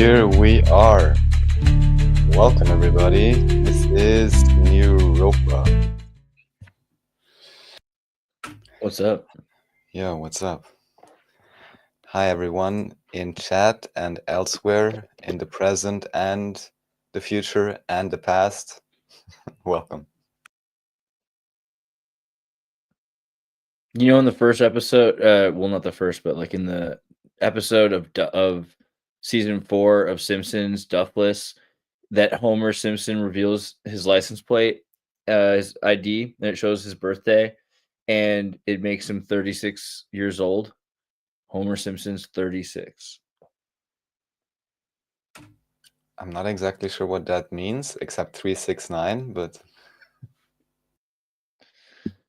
here we are. Welcome, everybody. This is Neuropa. What's up? Yeah, what's up? Hi, everyone in chat and elsewhere in the present and the future and the past. Welcome. You know, in the first episode, well, not the first, but like in the episode of season 4 of Simpsons, Duffless, that Homer Simpson reveals his license plate, his ID, and it shows his birthday, and it makes him 36 years old. Homer Simpson's 36. I'm not exactly sure what that means, except 369, but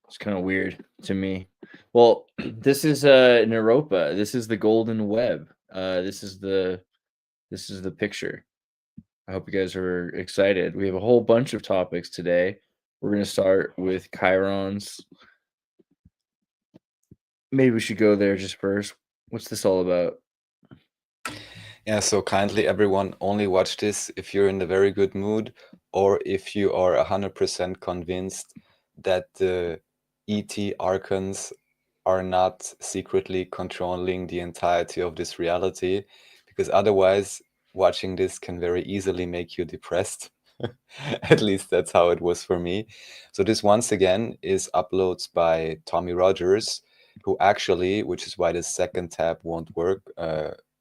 It's kind of weird to me. Well, this is Neuropa. This is the golden web. This is the picture. I hope you guys are excited. We have a whole bunch of topics today. We're going to start with Chirons. Maybe we should go there just first. What's this all about? yeah, so kindly everyone only watch this if you're in a very good mood or if you are 100% convinced that the ET archons are not secretly controlling the entirety of this reality, because otherwise watching this can very easily make you depressed. At least that's how it was for me. So this once again is uploads by Tommy Rogers, who actually, which is why the second tab won't work,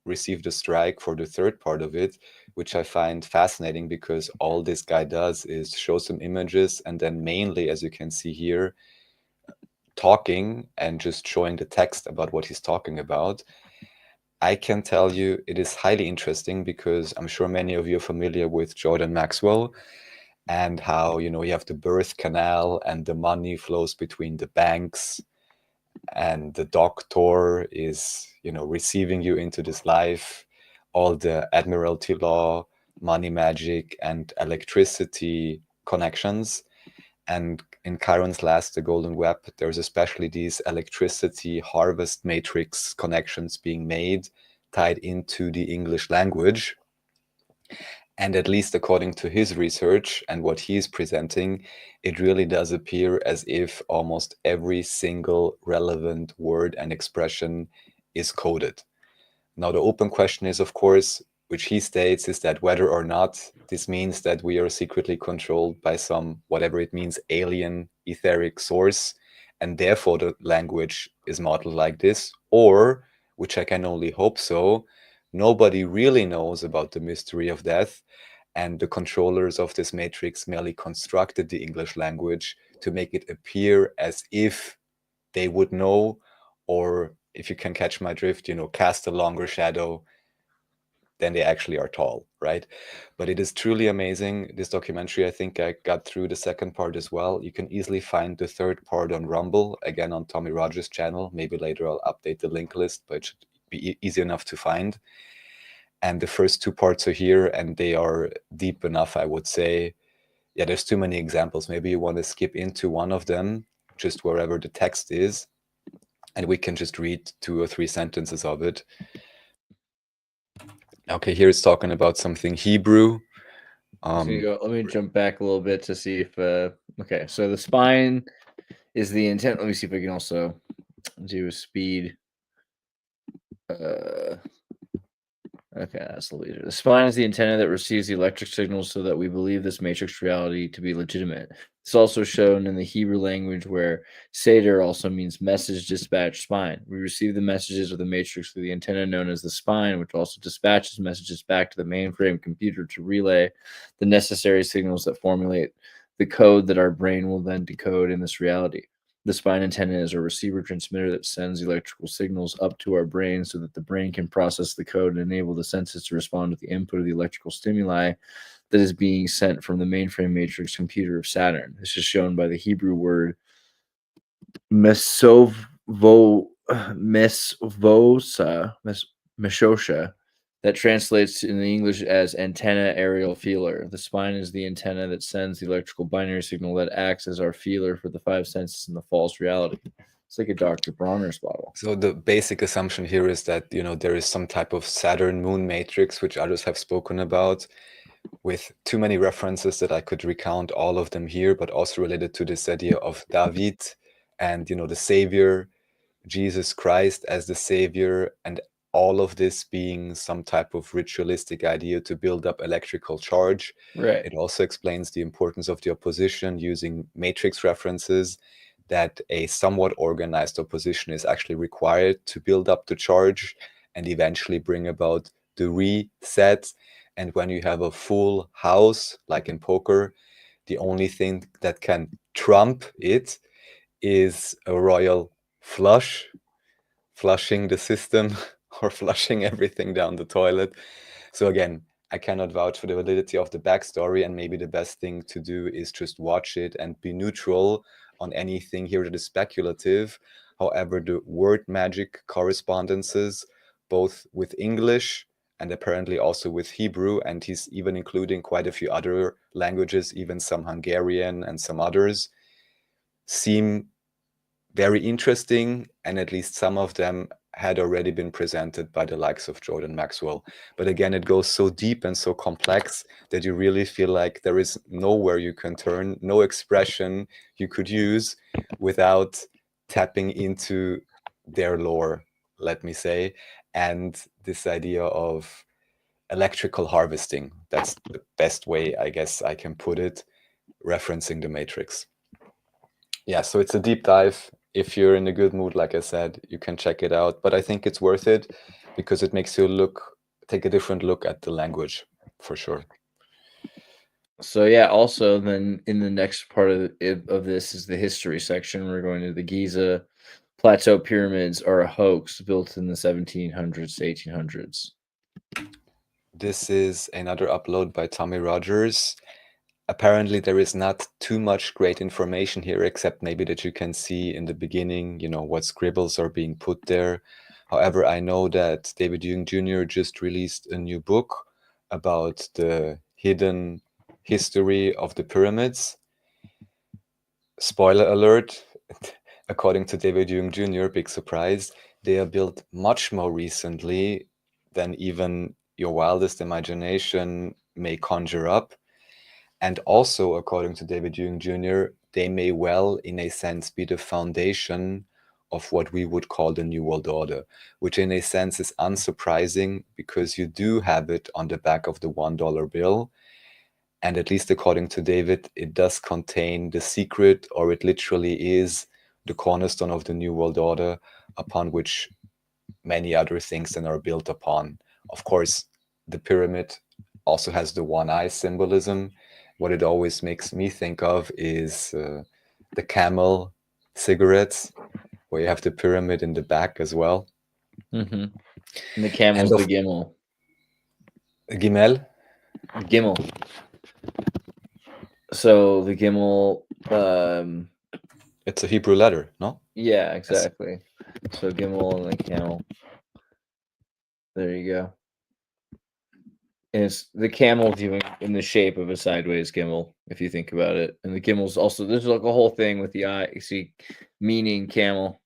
received a strike for the third part of it, which I find fascinating because all this guy does is show some images and then mainly, as you can see here, talking and just showing the text about what he's talking about. I can tell you it is highly interesting because I'm sure many of you are familiar with Jordan Maxwell and how, you have the birth canal and the money flows between the banks and the doctor is, receiving you into this life, all the Admiralty law, money magic, and electricity connections. And in Chiron's Last, the Golden Web, there's especially these electricity harvest matrix connections being made, tied into the English language. And at least according to his research and what he's presenting, it really does appear as if almost every single relevant word and expression is coded. Now, the open question is, of course, which he states, is that whether or not this means that we are secretly controlled by some, whatever it means, alien etheric source, and therefore the language is modeled like this, or, which I can only hope so, nobody really knows about the mystery of death, and the controllers of this matrix merely constructed the English language to make it appear as if they would know, or if you can catch my drift, cast a longer shadow than they actually are tall, right? But it is truly amazing. This documentary, I think I got through the second part as well. You can easily find the third part on Rumble, again on Tommy Rogers' channel. Maybe later I'll update the link list, but it should be easy enough to find. And the first two parts are here, and they are deep enough, I would say. Yeah, there's too many examples. Maybe you want to skip into one of them, just wherever the text is, and we can just read 2 or 3 sentences of it. Okay, here it's talking about something Hebrew. Let me jump back a little bit to see if okay, so the spine is the intent. Let me see if I can also do a speed. Okay, that's the leader. The spine is the antenna that receives the electric signals so that we believe this matrix reality to be legitimate. It's also shown in the Hebrew language where Seder also means message dispatch spine. We receive the messages of the matrix through the antenna known as the spine, which also dispatches messages back to the mainframe computer to relay the necessary signals that formulate the code that our brain will then decode in this reality. The spine antenna is a receiver transmitter that sends electrical signals up to our brain so that the brain can process the code and enable the senses to respond to the input of the electrical stimuli that is being sent from the mainframe matrix computer of Saturn. This is shown by the Hebrew word meshosha, that translates in the English as antenna aerial feeler. The spine is the antenna that sends the electrical binary signal that acts as our feeler for the 5 senses in the false reality. It's like a Dr. Bronner's bottle. So the basic assumption here is that, there is some type of Saturn moon matrix, which others have spoken about, with too many references that I could recount all of them here, but also related to this idea of David and, the savior, Jesus Christ as the savior, and all of this being some type of ritualistic idea to build up electrical charge. Right. It also explains the importance of the opposition using matrix references, that a somewhat organized opposition is actually required to build up the charge and eventually bring about the reset. And when you have a full house, like in poker, the only thing that can trump it is a royal flush, flushing the system or flushing everything down the toilet. So again, I cannot vouch for the validity of the backstory, and maybe the best thing to do is just watch it and be neutral on anything here that is speculative. However, the word magic correspondences, both with English and apparently also with Hebrew, and he's even including quite a few other languages, even some Hungarian and some others, seem very interesting, and at least some of them had already been presented by the likes of Jordan Maxwell. But again, it goes so deep and so complex that you really feel like there is nowhere you can turn, no expression you could use without tapping into their lore, let me say, and this idea of electrical harvesting. That's the best way, I guess, I can put it, referencing the Matrix. Yeah, so it's a deep dive. If you're in a good mood, like I said, you can check it out. But I think it's worth it because it makes you take a different look at the language, for sure. So yeah, also then in the next part of this is the history section. We're going to the Giza Plateau pyramids are a hoax built in the 1700s to 1800s. This is another upload by Tommy Rogers. Apparently there is not too much great information here, except maybe that you can see in the beginning, what scribbles are being put there. However, I know that David Hume Jr. just released a new book about the hidden history of the pyramids. Spoiler alert, according to David Hume Jr., big surprise, they are built much more recently than even your wildest imagination may conjure up. And also, according to David Hume Jr., they may well, in a sense, be the foundation of what we would call the New World Order, which in a sense is unsurprising because you do have it on the back of the $1 bill. And at least according to David, it does contain the secret, or it literally is the cornerstone of the New World Order, upon which many other things then are built upon. Of course, the pyramid also has the one eye symbolism. What it always makes me think of is the Camel cigarettes, where you have the pyramid in the back as well. Mm-hmm. And the camel's the Gimel. Gimel? Gimel. So the Gimel. It's a Hebrew letter, no? Yeah, exactly. Yes. So Gimel and the camel. There you go. And it's the camel viewing in the shape of a sideways Gimel, if you think about it. And the Gimel's also, there's like a whole thing with the eye, you see, meaning camel.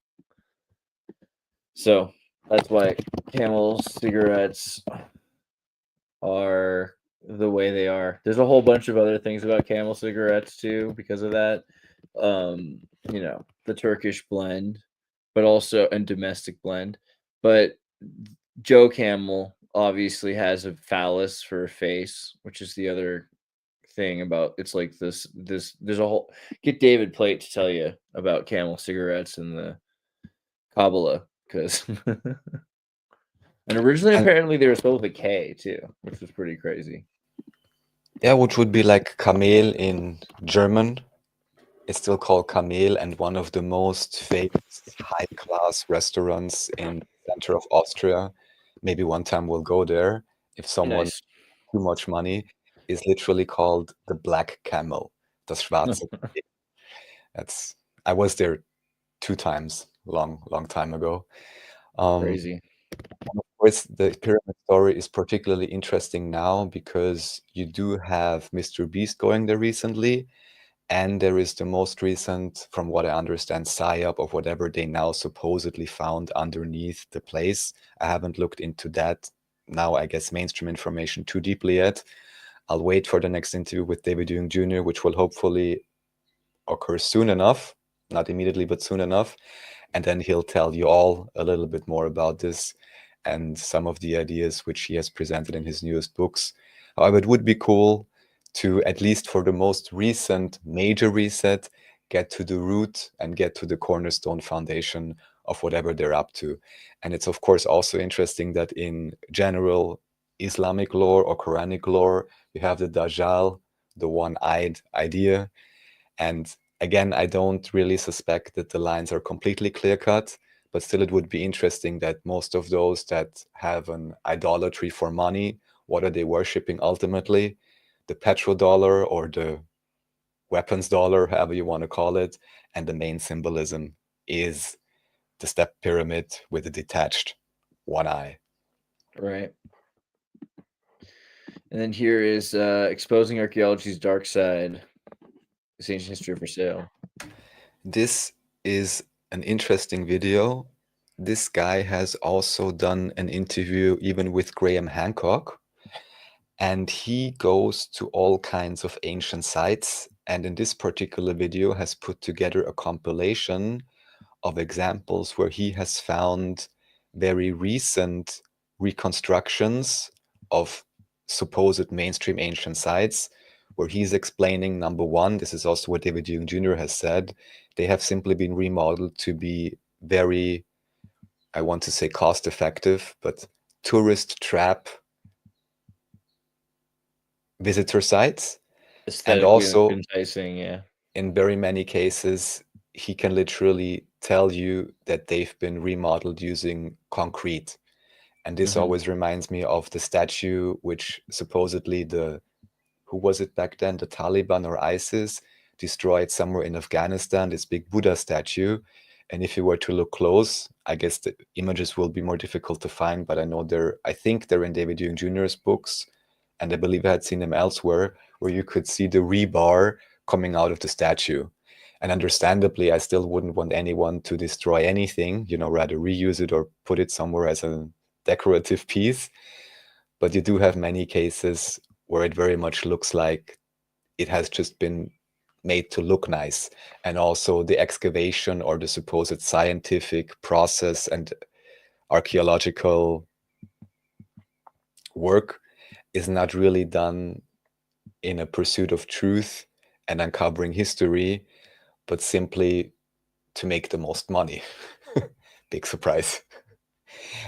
So that's why Camel cigarettes are the way they are. There's a whole bunch of other things about Camel cigarettes too because of that. The Turkish blend, but also and domestic blend. But Joe Camel obviously has a phallus for a face, which is the other thing about it's like this there's a whole get David Plate to tell you about Camel cigarettes and the Kabbalah because and originally apparently they were spelled with a K too, which was pretty crazy. Yeah, which would be like Camel in German. It's still called Camel, and one of the most famous high-class restaurants in the center of Austria. Maybe one time we'll go there if someone Nice. too much money, is literally called the Black Camel, das schwarze Camel. I was there 2 times, long time ago. Crazy. And of course, the pyramid story is particularly interesting now because you do have Mr. Beast going there recently, And there is the most recent, from what I understand, PSYOP of whatever they now supposedly found underneath the place. I haven't looked into that now, I guess, mainstream information too deeply yet. I'll wait for the next interview with David Jung Jr., which will hopefully occur soon enough, not immediately, but soon enough. And then he'll tell you all a little bit more about this and some of the ideas which he has presented in his newest books. However, it would be cool to, at least for the most recent major reset, get to the root and get to the cornerstone foundation of whatever they're up to. And it's of course also interesting that in general Islamic lore or Quranic lore, you have the Dajjal, the one-eyed idea. And again, I don't really suspect that the lines are completely clear-cut, but still it would be interesting that most of those that have an idolatry for money, what are they worshipping ultimately? The petrodollar or the weapons dollar, however you want to call it, and the main symbolism is the step pyramid with a detached one eye. Right. And then here is Exposing Archaeology's Dark Side. This ancient history for sale. This is an interesting video. This guy has also done an interview even with Graham Hancock, and he goes to all kinds of ancient sites, and in this particular video has put together a compilation of examples where he has found very recent reconstructions of supposed mainstream ancient sites, where he's explaining, number one, this is also what David Jung Jr. has said, they have simply been remodeled to be very, I want to say cost effective, but tourist trap visitor sites. And Aesthetically also, enticing, yeah. in very many cases, he can literally tell you that they've been remodeled using concrete. And this always reminds me of the statue which supposedly who was it back then, the Taliban or ISIS, destroyed somewhere in Afghanistan, this big Buddha statue. And if you were to look close, I guess the images will be more difficult to find, but I think they're in David Jung Jr.'s books, and I believe I had seen them elsewhere, where you could see the rebar coming out of the statue. And understandably, I still wouldn't want anyone to destroy anything, rather reuse it or put it somewhere as a decorative piece. But you do have many cases where it very much looks like it has just been made to look nice. And also the excavation or the supposed scientific process and archaeological work is not really done in a pursuit of truth and uncovering history, but simply to make the most money. Big surprise.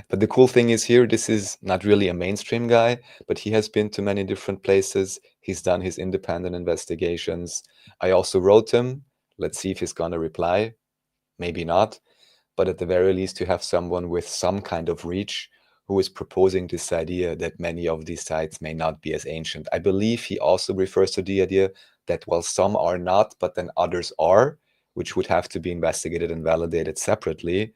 But the cool thing is here, this is not really a mainstream guy, but he has been to many different places. He's done his independent investigations. I also wrote him. Let's see if he's going to reply. Maybe not. But at the very least, you have someone with some kind of reach who is proposing this idea that many of these sites may not be as ancient. I believe he also refers to the idea that, well, some are not, but then others are, which would have to be investigated and validated separately.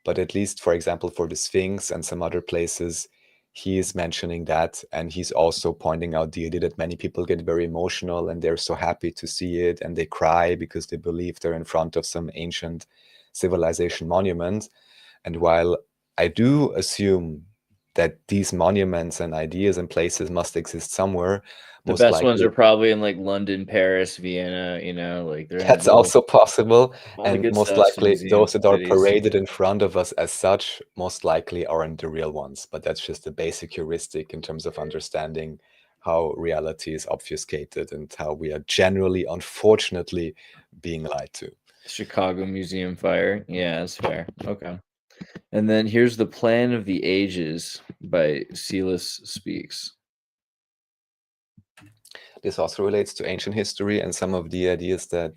But at least, for example, for the Sphinx and some other places, he is mentioning that. And he's also pointing out the idea that many people get very emotional and they're so happy to see it and they cry because they believe they're in front of some ancient civilization monument. And while I do assume that these monuments and ideas and places must exist somewhere, The most best ones likely are probably in like London, Paris, Vienna, like they're in that's little, also possible. all the And good most stuff's in likely museums those and that are cities. paraded in front of us as such, most likely aren't the real ones. But that's just a basic heuristic in terms of understanding how reality is obfuscated and how we are generally, unfortunately, being lied to. Chicago Museum fire. Yeah, that's fair. Okay. And then here's The Plan of the Ages by Silas Speaks. This also relates to ancient history and some of the ideas that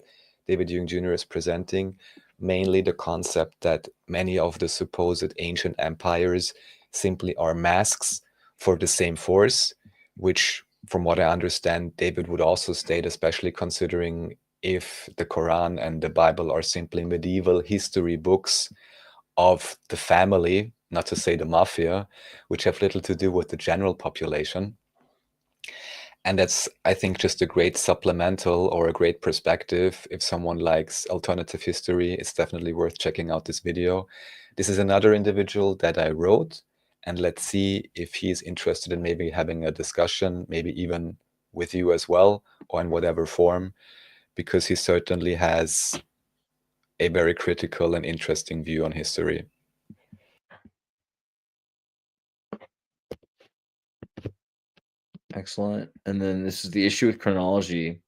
David Jung Jr. is presenting, mainly the concept that many of the supposed ancient empires simply are masks for the same force, which, from what I understand, David would also state, especially considering if the Quran and the Bible are simply medieval history books of the family, not to say the mafia, which have little to do with the general population. And that's, I think, just a great supplemental or a great perspective. If someone likes alternative history, it's definitely worth checking out this video. This is another individual that I wrote, and let's see if he's interested in maybe having a discussion, maybe even with you as well, or in whatever form, because he certainly has a very critical and interesting view on history. Excellent. And then this is the issue with chronology.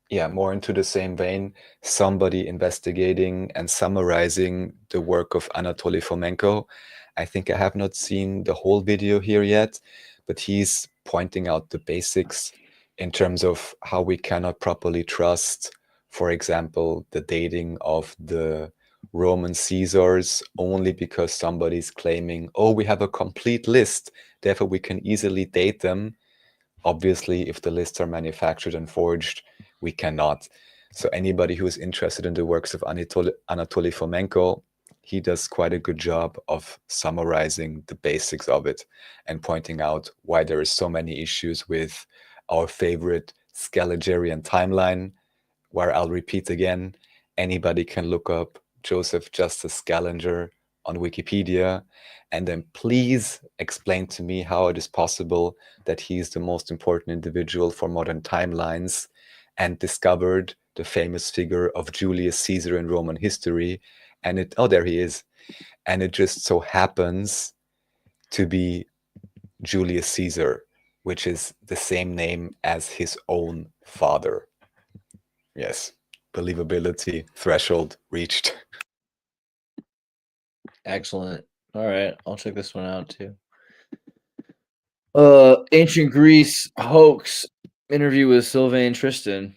Yeah, more into the same vein, somebody investigating and summarizing the work of Anatoli Fenco. I think I have not seen the whole video here yet, but he's pointing out the basics in terms of how we cannot properly trust, for example, the dating of the Roman Caesars only because somebody's claiming, oh, we have a complete list, therefore we can easily date them. Obviously, if the lists are manufactured and forged, we cannot. So anybody who is interested in the works of Anatoli Fenco, he does quite a good job of summarizing the basics of it and pointing out why there are so many issues with our favorite Scaligerian timeline, where I'll repeat again, anybody can look up Joseph Justus Scaliger on Wikipedia, and then please explain to me how it is possible that he's the most important individual for modern timelines and discovered the famous figure of Julius Caesar in Roman history. And there he is. And it just so happens to be Julius Caesar, which is the same name as his own father. Yes, believability threshold reached. Excellent. All right, I'll check this one out too. Ancient Greece hoax interview with Sylvain Tristan.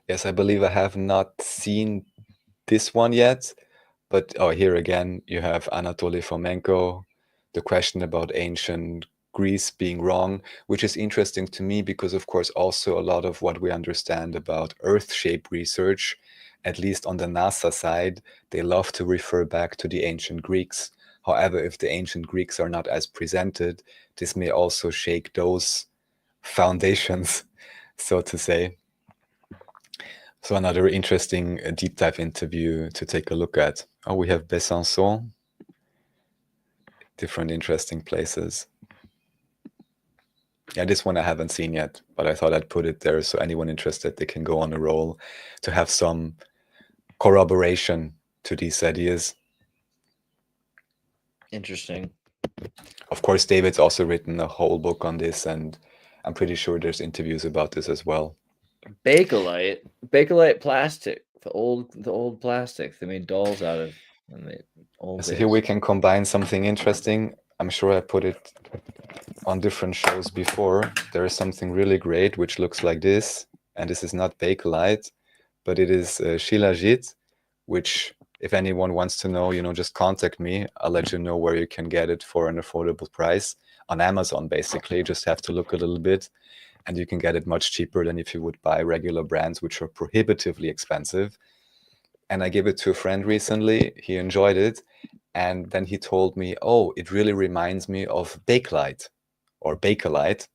Yes, I believe I have not seen this one yet, but here again you have Anatoli Fomenko, the question about ancient Greece being wrong, which is interesting to me because, of course, also a lot of what we understand about Earth shape research, at least on the NASA side, they love to refer back to the ancient Greeks. However, if the ancient Greeks are not as presented, this may also shake those foundations, so to say. So another interesting deep dive interview to take a look at. Oh, we have Besançon. Different interesting places. Yeah, this one I haven't seen yet, but I thought I'd put it there so anyone interested, they can go on a roll to have some corroboration to these ideas. Interesting. Of course, David's also written a whole book on this, and I'm pretty sure there's interviews about this as well. Bakelite plastic, the old plastic they made dolls out of in the old So days. here we can combine something interesting. I'm sure I put it on different shows before. There is something really great which looks like this, and this is not Bakelite, but it is Shilajit, which if anyone wants to know, just contact me. I'll let you know where you can get it for an affordable price on Amazon. Basically, you just have to look a little bit, and you can get it much cheaper than if you would buy regular brands, which are prohibitively expensive. And I gave it to a friend recently. He enjoyed it, and then he told me, oh, it really reminds me of Bakelite or Bakelite.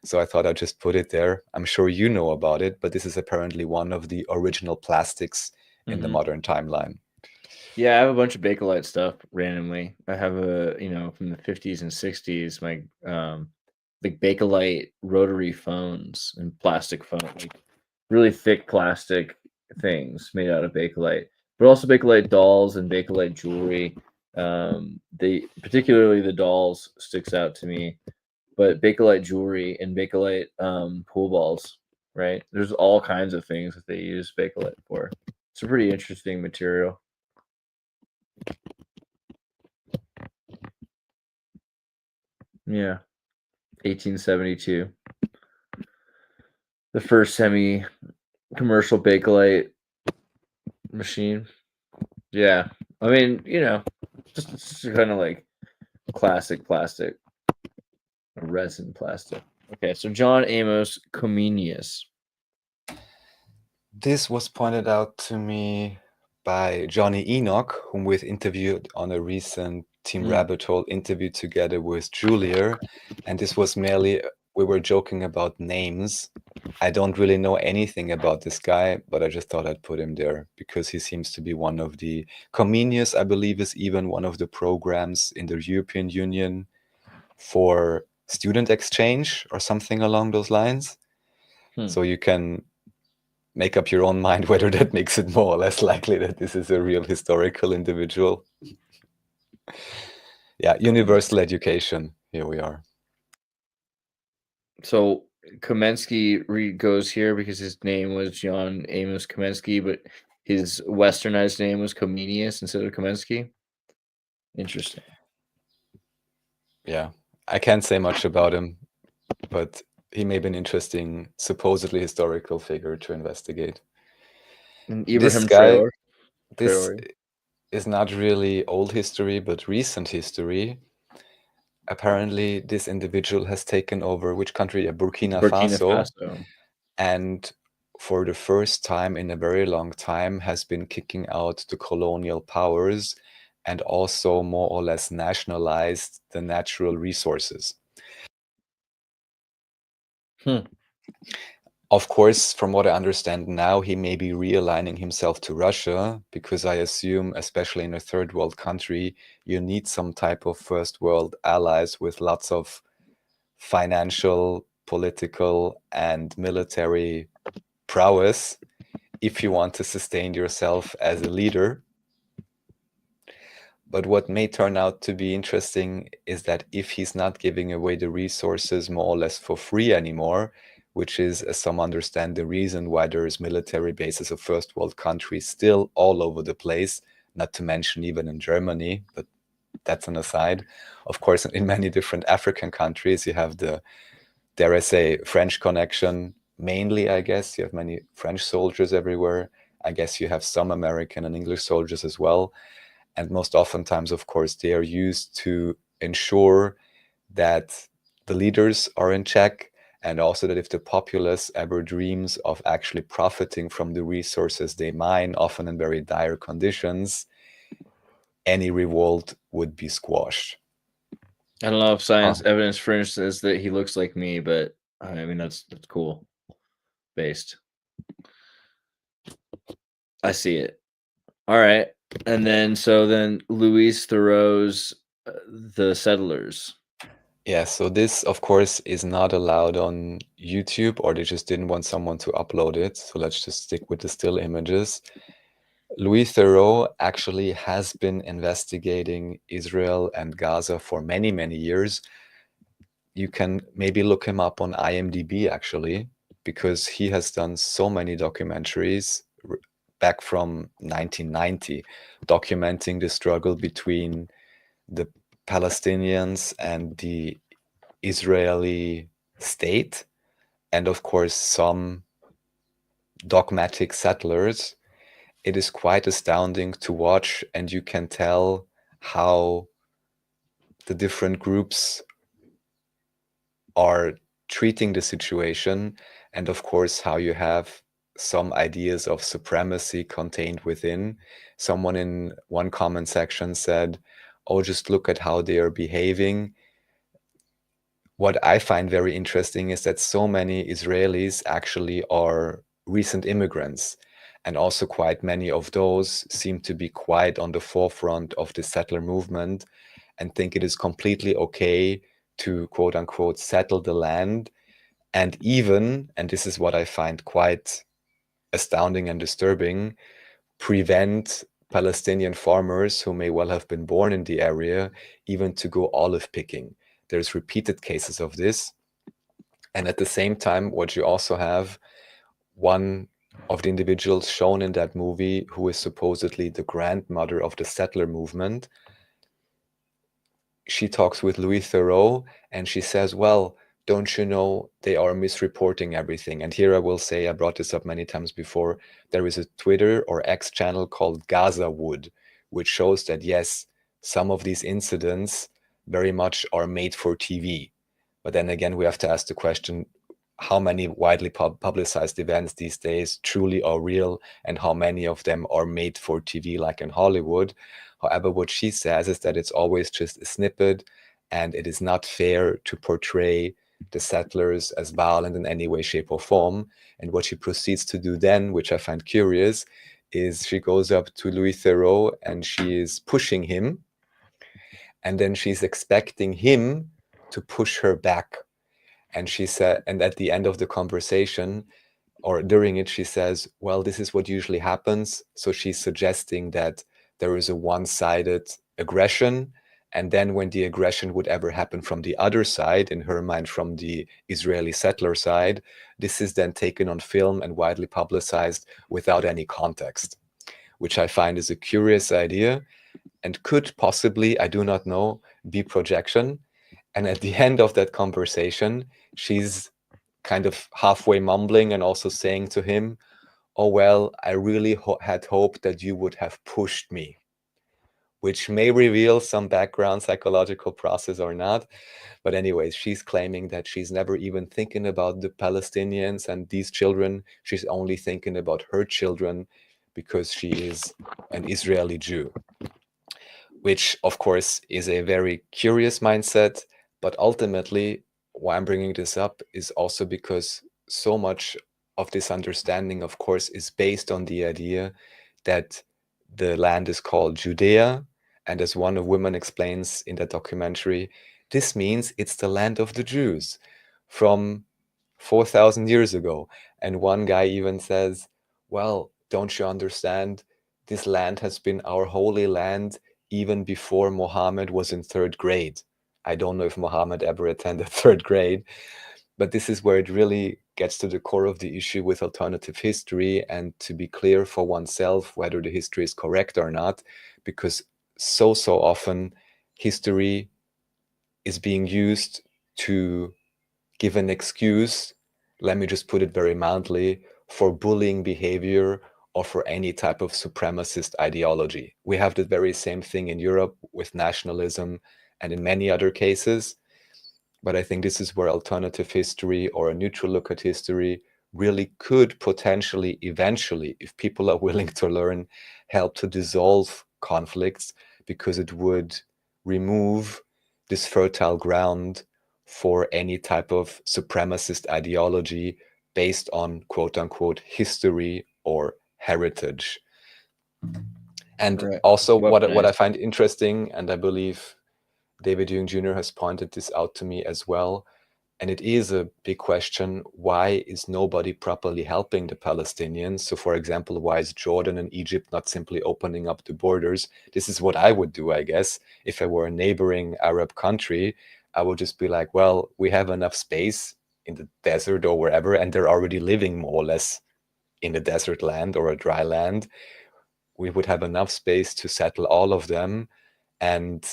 So I thought I'd just put it there. I'm sure you know about it, but this is apparently one of the original plastics in the modern timeline. Yeah, I have a bunch of Bakelite stuff randomly. I have from the 50s and 60s, my like Bakelite rotary phones and plastic phone, like really thick plastic things made out of Bakelite, but also Bakelite dolls and Bakelite jewelry. They particularly the dolls sticks out to me, but Bakelite jewelry and Bakelite pool balls, right? There's all kinds of things that they use Bakelite for. It's a pretty interesting material. Yeah, 1872. The first semi-commercial Bakelite machine. Yeah, I mean, just kind of like classic plastic, resin plastic. Okay, so John Amos Comminius. This was pointed out to me by Johnny Enoch, whom we've interviewed on a recent Team Rabbit Hole interview together with Julia, and this was merely, we were joking about names. I don't really know anything about this guy, but I just thought I'd put him there because he seems to be one of the Comminius, I believe, is even one of the programs in the European Union for student exchange or something along those lines. So you can make up your own mind whether that makes it more or less likely that this is a real historical individual. Yeah, universal education. Here we are. So Kamensky goes here because his name was John Amos Kamensky, but his westernized name was Comminius instead of Kamensky. Interesting. Yeah, I can't say much about him, but he may be an interesting, supposedly historical figure to investigate. And This Ibrahim guy, Traore. this is not really old history, but recent history. Apparently, this individual has taken over which country? Burkina Faso. And for the first time in a very long time has been kicking out the colonial powers and also more or less nationalized the natural resources. Of course, from what I understand now, he may be realigning himself to Russia because I assume, especially in a third world country, you need some type of first world allies with lots of financial, political, and military prowess if you want to sustain yourself as a leader. But what may turn out to be interesting is that if he's not giving away the resources more or less for free anymore, which is, as some understand, the reason why there is military bases of first world countries still all over the place, not to mention even in Germany, but that's an aside. Of course, in many different African countries, you have the, dare I say, French connection. Mainly, I guess, you have many French soldiers everywhere. I guess you have some American and English soldiers as well. And most oftentimes, of course, they are used to ensure that the leaders are in check, and also that if the populace ever dreams of actually profiting from the resources they mine, often in very dire conditions, any revolt would be squashed. I don't know if science evidence fringe says that he looks like me, but I mean that's cool. Based. I see it. All right. And then Louise the Rose, the Settlers. Yeah, so this, of course, is not allowed on YouTube, or they just didn't want someone to upload it. So let's just stick with the still images. Louise the Rose actually has been investigating Israel and Gaza for many, many years. You can maybe look him up on IMDb, actually, because he has done so many documentaries back from 1990, documenting the struggle between the Palestinians and the Israeli state, and of course some dogmatic settlers. It is quite astounding to watch, and you can tell how the different groups are treating the situation, and of course how you have some ideas of supremacy contained within. Someone in one comment section said, oh, just look at how they are behaving. What I find very interesting is that so many Israelis actually are recent immigrants, and also quite many of those seem to be quite on the forefront of the settler movement and think it is completely okay to quote unquote settle the land, and even, and this is what I find quite astounding and disturbing, prevent Palestinian farmers who may well have been born in the area even to go olive picking. There's repeated cases of this. And at the same time, what you also have, one of the individuals shown in that movie, who is supposedly the grandmother of the settler movement, she talks with Louise the Rose and she says, well, don't you know they are misreporting everything? And here I will say, I brought this up many times before, there is a Twitter or X channel called Gaza Wood, which shows that yes, some of these incidents very much are made for TV. But then again, we have to ask the question, how many widely publicized events these days truly are real, and how many of them are made for TV like in Hollywood? However, what she says is that it's always just a snippet, and it is not fair to portray the settlers as violent in any way, shape, or form. And what she proceeds to do then, which I find curious, is she goes up to Louise the Rose and she is pushing him, and then she's expecting him to push her back. And she said, and at the end of the conversation, or during it, she says, well, this is what usually happens. So she's suggesting that there is a one-sided aggression. And then when the aggression would ever happen from the other side, in her mind, from the Israeli settler side, this is then taken on film and widely publicized without any context, which I find is a curious idea and could possibly, I do not know, be projection. And at the end of that conversation, she's kind of halfway mumbling and also saying to him, oh, well, I really had hoped that you would have pushed me, which may reveal some background psychological process or not. But anyways, she's claiming that she's never even thinking about the Palestinians and these children. She's only thinking about her children because she is an Israeli Jew, which of course is a very curious mindset. But ultimately, why I'm bringing this up is also because so much of this understanding, of course, is based on the idea that the land is called Judea. And as one of women explains in that documentary, this means it's the land of the Jews from 4,000 years ago. And one guy even says, well, don't you understand? This land has been our holy land even before Mohammed was in third grade. I don't know if Mohammed ever attended third grade, but this is where it really gets to the core of the issue with alternative history, and to be clear for oneself whether the history is correct or not, because so often history is being used to give an excuse, let me just put it very mildly, for bullying behavior or for any type of supremacist ideology. We have the very same thing in Europe with nationalism and in many other cases. But I think this is where alternative history or a neutral look at history really could potentially, eventually, if people are willing to learn, help to dissolve conflicts, because it would remove this fertile ground for any type of supremacist ideology based on quote unquote history or heritage. And Right. also what I Weaponized. find interesting, and I believe David Jung Jr. has pointed this out to me as well, and it is a big question, why is nobody properly helping the Palestinians? So for example, why is Jordan and Egypt not simply opening up the borders? This is what I would do, I guess. If I were a neighboring Arab country, I would just be like, well, we have enough space in the desert or wherever, and they're already living more or less in a desert land or a dry land. We would have enough space to settle all of them, and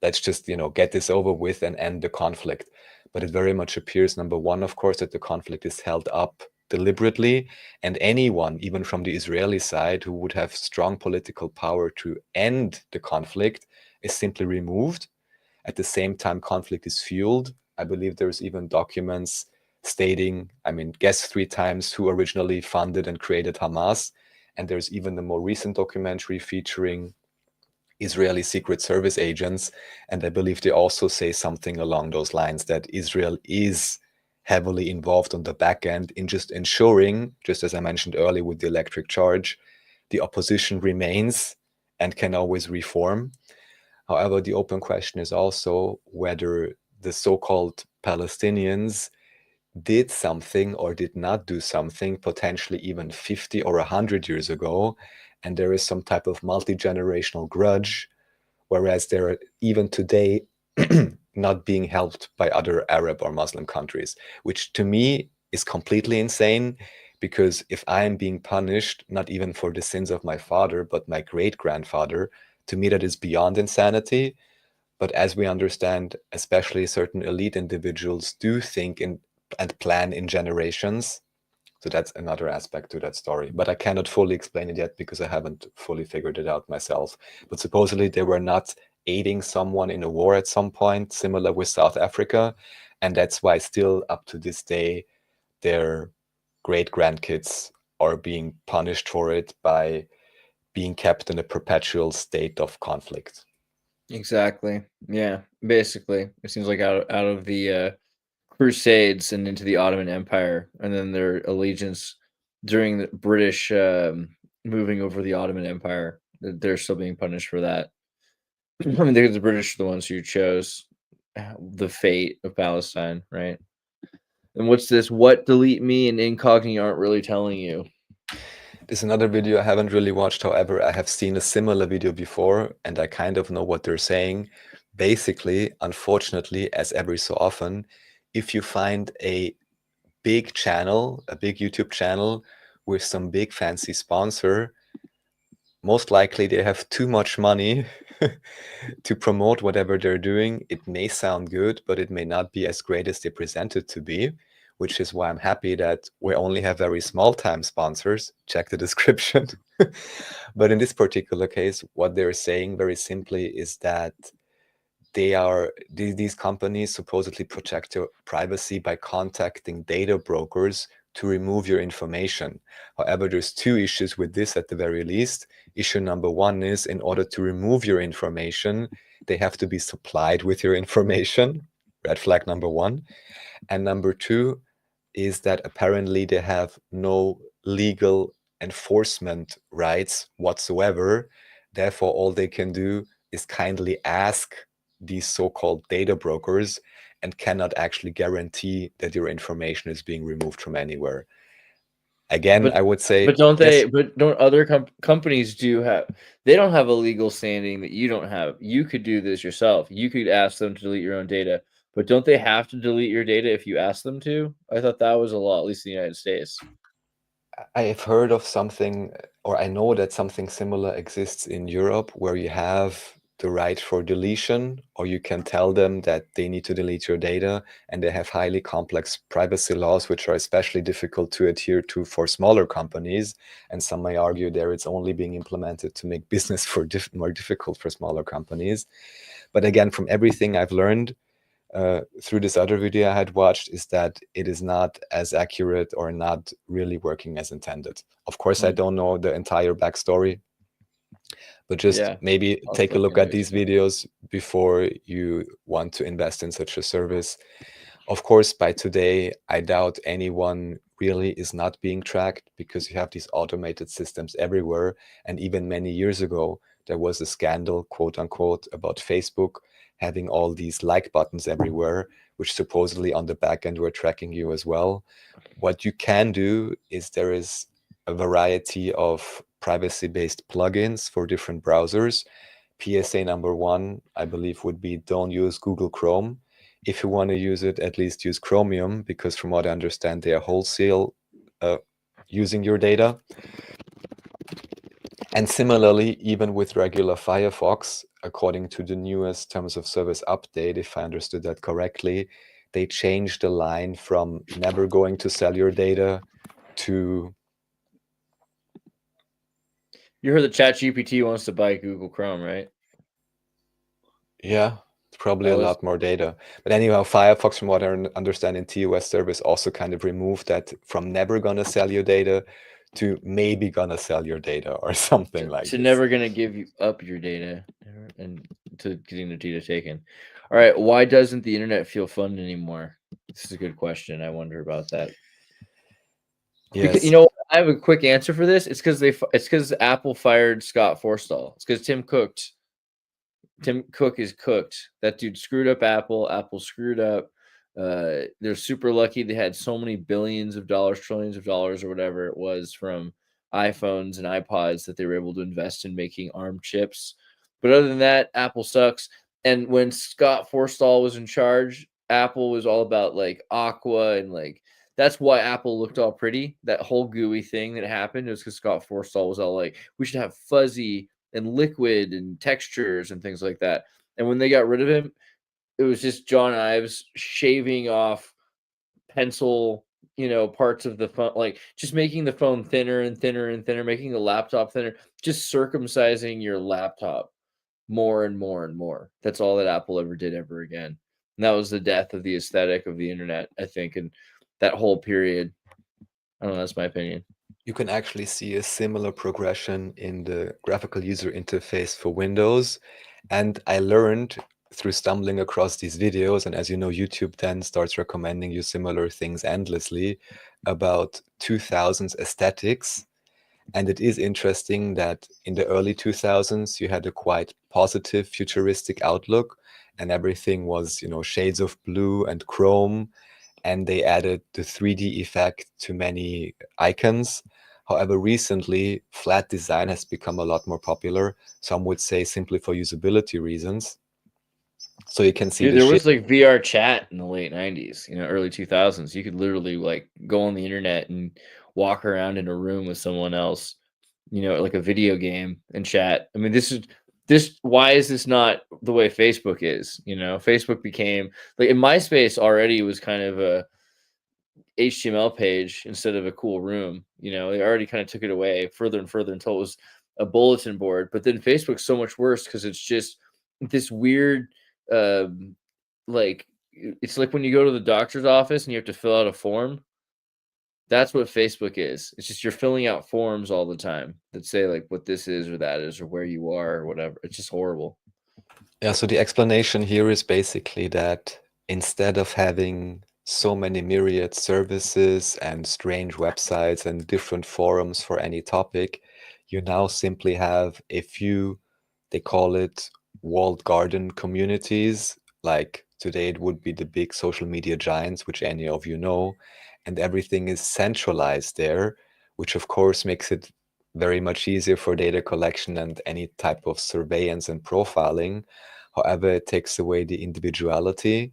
let's just, get this over with and end the conflict. But it very much appears, number one, of course, that the conflict is held up deliberately, and anyone, even from the Israeli side, who would have strong political power to end the conflict is simply removed. At the same time, conflict is fueled. I believe there's even documents stating, guess 3 times who originally funded and created Hamas. And there's even the more recent documentary featuring Israeli Secret Service agents. And I believe they also say something along those lines, that Israel is heavily involved on the back end in just ensuring, just as I mentioned earlier with the electric charge, the opposition remains and can always reform. However, the open question is also whether the so-called Palestinians did something or did not do something potentially even 50 or 100 years ago, and there is some type of multi-generational grudge, whereas they're even today not being helped by other Arab or Muslim countries, which to me is completely insane, because if I am being punished, not even for the sins of my father, but my great-grandfather, to me that is beyond insanity. But as we understand, especially certain elite individuals do think and plan in generations. So that's another aspect to that story. But I cannot fully explain it yet because I haven't fully figured it out myself. But supposedly they were not aiding someone in a war at some point, similar with South Africa. And that's why still up to this day, their great-grandkids are being punished for it by being kept in a perpetual state of conflict. Exactly. Yeah. Basically, it seems like out of the Crusades and into the Ottoman Empire, and then their allegiance during the British moving over the Ottoman Empire. They're still being punished for that. I mean, the British are the ones who chose the fate of Palestine, right? And what's this? What Delete Me and Incogni aren't really telling you? There's another video I haven't really watched. However, I have seen a similar video before, and I kind of know what they're saying. Basically, unfortunately, as every so often, if you find a big channel, a big YouTube channel with some big fancy sponsor, most likely they have too much money to promote whatever they're doing. It may sound good, but it may not be as great as they present it to be, which is why I'm happy that we only have very small time sponsors. Check the description. But in this particular case, what they're saying very simply is that these companies supposedly protect your privacy by contacting data brokers to remove your information. However, there's two issues with this at the very least. Issue number one is, in order to remove your information, they have to be supplied with your information. Red flag number one. And number two is that apparently they have no legal enforcement rights whatsoever. Therefore, all they can do is kindly ask these so-called data brokers and cannot actually guarantee that your information is being removed from anywhere. Again, I would say, but don't yes, they? But don't other companies do have? They don't have a legal standing that you don't have. You could do this yourself. You could ask them to delete your own data, but don't they have to delete your data if you ask them to? I thought that was a law, at least in the United States. I have heard of something, or I know that something similar exists in Europe where you have the right for deletion, or you can tell them that they need to delete your data, and they have highly complex privacy laws, which are especially difficult to adhere to for smaller companies. And some may argue there it's only being implemented to make business more difficult for smaller companies. But again, from everything I've learned, through this other video I had watched, is that it is not as accurate or not really working as intended. Of course, I don't know the entire backstory, but just maybe take a look at these videos before you want to invest in such a service. Of course, by today, I doubt anyone really is not being tracked, because you have these automated systems everywhere. And even many years ago, there was a scandal, quote unquote, about Facebook having all these like buttons everywhere, which supposedly on the back end were tracking you as well. What you can do is there is a variety of privacy-based plugins for different browsers. PSA number one, I believe, would be don't use Google Chrome. If you want to use it, at least use Chromium, because from what I understand, they are wholesale using your data. And similarly, even with regular Firefox, according to the newest terms of service update, if I understood that correctly, they changed the line from never going to sell your data to... You heard that ChatGPT wants to buy Google Chrome, right? Yeah, probably a lot more data. But anyhow, Firefox, from what I understand in TOS service, also kind of removed that from never gonna sell your data to maybe gonna sell your data or something like to this. never gonna give you up your data and to getting the data taken. All right, why doesn't the internet feel fun anymore? This is a good question. I wonder about that. Because Yes. I have a quick answer for this. It's because Apple fired Scott Forstall. It's because Tim Cook is cooked. That dude screwed up Apple. Apple screwed up. They're super lucky they had so many billions of dollars, trillions of dollars, or whatever it was from iPhones and iPods that they were able to invest in making ARM chips. But other than that, Apple sucks. And when Scott Forstall was in charge, Apple was all about like Aqua and like that's why Apple looked all pretty. That whole GUI thing that happened was because Scott Forstall was all like, we should have fuzzy and liquid and textures and things like that. And when they got rid of him, it was just John Ives shaving off pencil, parts of the phone, like just making the phone thinner and thinner and thinner, making the laptop thinner, just circumcising your laptop more and more and more. That's all that Apple ever did ever again. And that was the death of the aesthetic of the internet, I think. And that whole period, I don't know, that's my opinion. You can actually see a similar progression in the graphical user interface for Windows. And I learned through stumbling across these videos, and as you know, YouTube then starts recommending you similar things endlessly, about 2000s aesthetics. And it is interesting that in the early 2000s, you had a quite positive, futuristic outlook, and everything was, shades of blue and chrome, and they added the 3D effect to many icons. However, recently, flat design has become a lot more popular. Some would say simply for usability reasons. So you can see Dude, the there shift. was like VR chat in the late 90s, early 2000s. You could literally like go on the internet and walk around in a room with someone else, like a video game and chat. I mean, why is this not the way Facebook is? Facebook became like in MySpace already was kind of a HTML page instead of a cool room. They already kind of took it away further and further until it was a bulletin board. But then Facebook's so much worse because it's just this weird, like it's like when you go to the doctor's office and you have to fill out a form. That's what Facebook is. It's just you're filling out forms all the time that say like what this is or that is or where you are or whatever. It's just horrible. Yeah, so the explanation here is basically that instead of having so many myriad services and strange websites and different forums for any topic, you now simply have a few, they call it walled garden communities. Like today, it would be the big social media giants, which any of you know, and everything is centralized there, which of course makes it very much easier for data collection and any type of surveillance and profiling. However, it takes away the individuality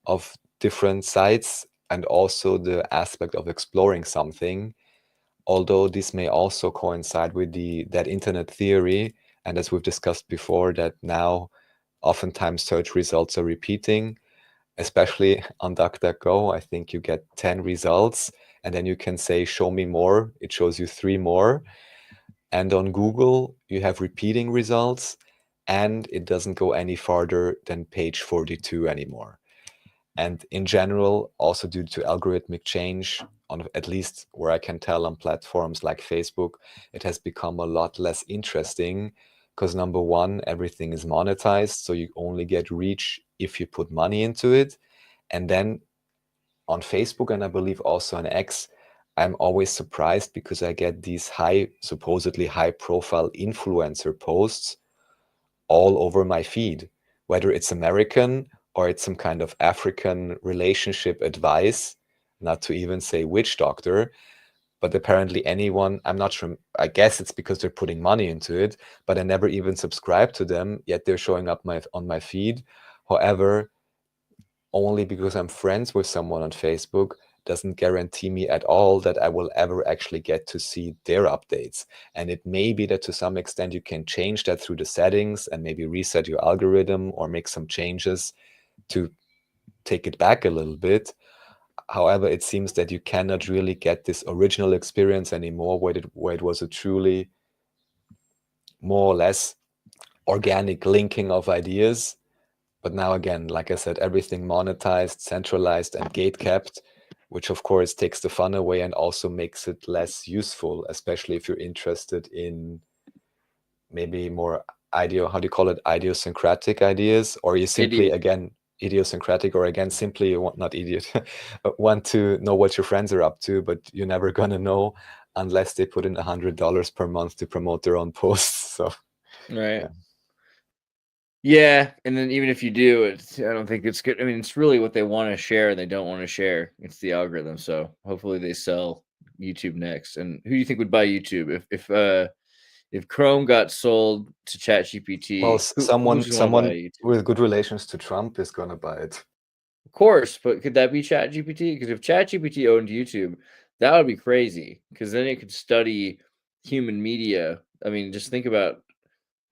of different sites and also the aspect of exploring something. Although this may also coincide with that internet theory, and as we've discussed before, that now oftentimes search results are repeating, especially on DuckDuckGo. I think you get 10 results, and then you can say, show me more. It shows you 3 more. And on Google, you have repeating results, and it doesn't go any farther than page 42 anymore. And in general, also due to algorithmic change, on at least where I can tell on platforms like Facebook, it has become a lot less interesting because number one, everything is monetized, so you only get reach if you put money into it. And then on Facebook, and I believe also on X, I'm always surprised because I get these supposedly high profile influencer posts all over my feed, whether it's American or it's some kind of African relationship advice, not to even say witch doctor, but apparently anyone, I'm not sure, I guess it's because they're putting money into it, but I never even subscribe to them, yet they're showing up on my feed. However, only because I'm friends with someone on Facebook doesn't guarantee me at all that I will ever actually get to see their updates. And it may be that to some extent you can change that through the settings and maybe reset your algorithm or make some changes to take it back a little bit. However, it seems that you cannot really get this original experience anymore where it was a truly more or less organic linking of ideas. But now again, like I said, everything monetized, centralized, and gate kept, which of course takes the fun away and also makes it less useful, especially if you're interested in maybe more how do you call it, idiosyncratic ideas, or you simply Idiot. again idiosyncratic, or again simply you want not idiot, but want to know what your friends are up to, but you're never gonna know unless they put in $100 per month to promote their own posts. So Right. yeah. Yeah, and then even if you do, I don't think it's good. I mean, it's really what they want to share and they don't want to share. It's the algorithm. So hopefully they sell YouTube next. And who do you think would buy YouTube if Chrome got sold to Well, ChatGPT? Who's going to buy someone YouTube? with good relations to Trump is gonna buy it. Of course, but could that be ChatGPT? Because if ChatGPT owned YouTube, that would be crazy. Because then it could study human media. I mean, just think about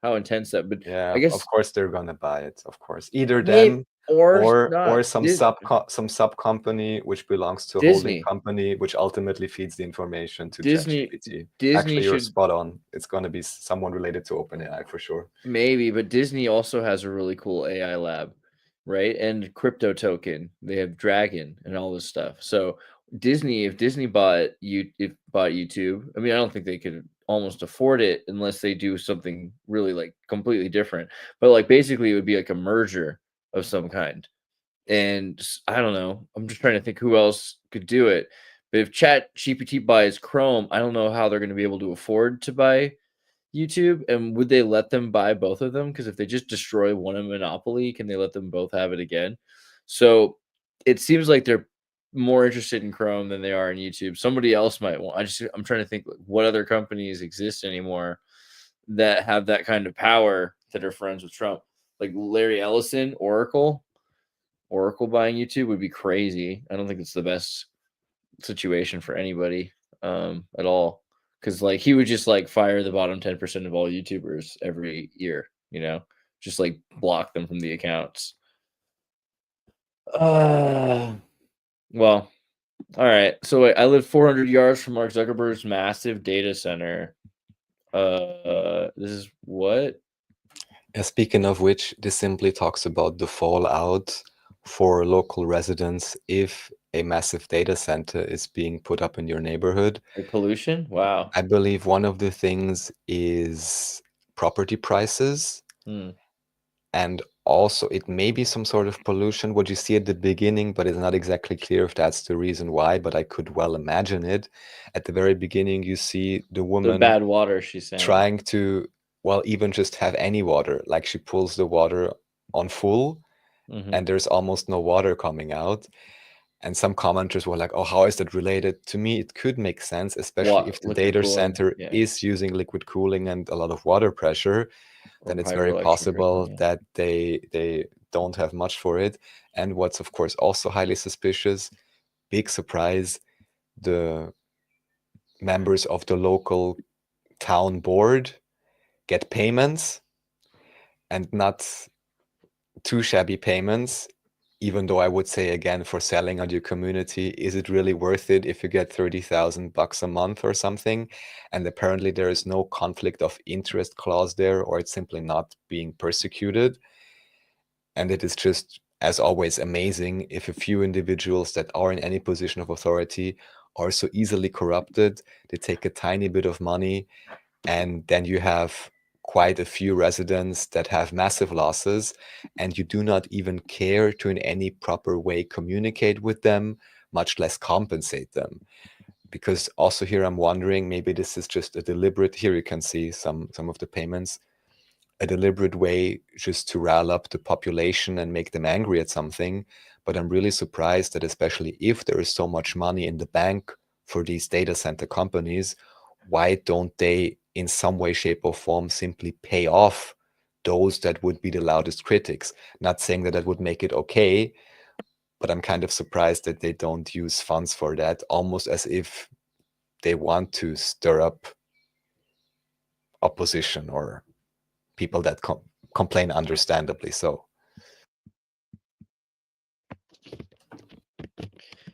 how intense that. But I Yeah, of guess course they're gonna buy it. Of course, either maybe them or or not. some sub company which belongs to a holding Disney. company, which ultimately feeds the information to Disney ChatGPT. Disney Actually, you're should spot on. It's gonna be someone related to OpenAI for sure. maybe, but Disney also has a really cool AI lab, right? And crypto token. They have Dragon and all this stuff. So Disney, if Disney bought YouTube, I mean, I don't think they could almost afford it unless they do something really like completely different. But like basically, it would be like a merger of some kind. And I don't know. I'm just trying to think who else could do it. But if Chat GPT buys Chrome, I don't know how they're going to be able to afford to buy YouTube. And would they let them buy both of them? Because if they just destroy one in Monopoly, can they let them both have it again? So it seems like they're more interested in Chrome than they are in YouTube. Somebody else might want. I'm trying to think like, what other companies exist anymore that have that kind of power that are friends with Trump. Like Larry Ellison, Oracle buying YouTube would be crazy. I don't think it's the best situation for anybody at all. Because like he would just like fire the bottom 10% of all YouTubers every year, just like block them from the accounts. Well, all right. So wait, I live 400 yards from Mark Zuckerberg's massive data center. This is what? Speaking of which, this simply talks about the fallout for local residents if a massive data center is being put up in your neighborhood. Like pollution? Wow. I believe one of the things is property prices, and also it may be some sort of pollution, what you see at the beginning, but it's not exactly clear if that's the reason why, but I could well imagine it. At the very beginning, you see the The woman bad water, she's saying. trying to, well, even just have any water. Like she pulls the water on full and there's almost no water coming out. And some commenters were like, oh, how is that related? To me, it could make sense, especially if the Liquid data cooling, center yeah. is using liquid cooling and a lot of water pressure. Or Then it's very hydroelectric or possible something, that they don't have much for it. And what's of course also highly suspicious, big surprise, the members of the local town board get payments, and not too shabby payments, even though I would say again, for selling out your community, is it really worth it if you get $30,000 a month or something? And apparently there is no conflict of interest clause there, or it's simply not being persecuted. And it is just, as always, amazing if a few individuals that are in any position of authority are so easily corrupted. They take a tiny bit of money, and then you have quite a few residents that have massive losses, and you do not even care to in any proper way communicate with them, much less compensate them. Because also here I'm wondering, maybe this is just a deliberate, here you can see some of the payments, a deliberate way just to rile up the population and make them angry at something. But I'm really surprised that, especially if there is so much money in the bank for these data center companies, why don't they in some way, shape or form simply pay off those that would be the loudest critics? Not saying that that would make it okay, but I'm kind of surprised that they don't use funds for that, almost as if they want to stir up opposition or people that complain understandably so.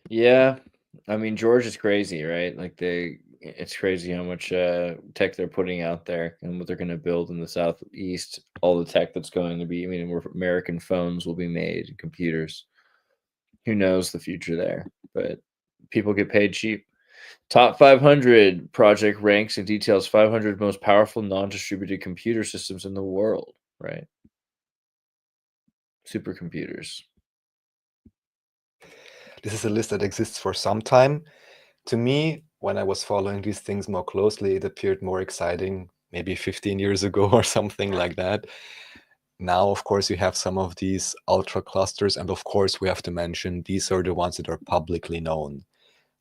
Yeah, I mean George is crazy, right? Like it's crazy how much tech they're putting out there and what they're going to build in the southeast. All the tech that's going to be, I mean, where American phones will be made, computers. Who knows the future there? But people get paid cheap. Top 500 project ranks and details 500 most powerful non-distributed computer systems in the world, right? Supercomputers. This is a list that exists for some time. To me, when I was following these things more closely, it appeared more exciting maybe 15 years ago or something like that. Now, of course, you have some of these ultra clusters, and of course, we have to mention these are the ones that are publicly known.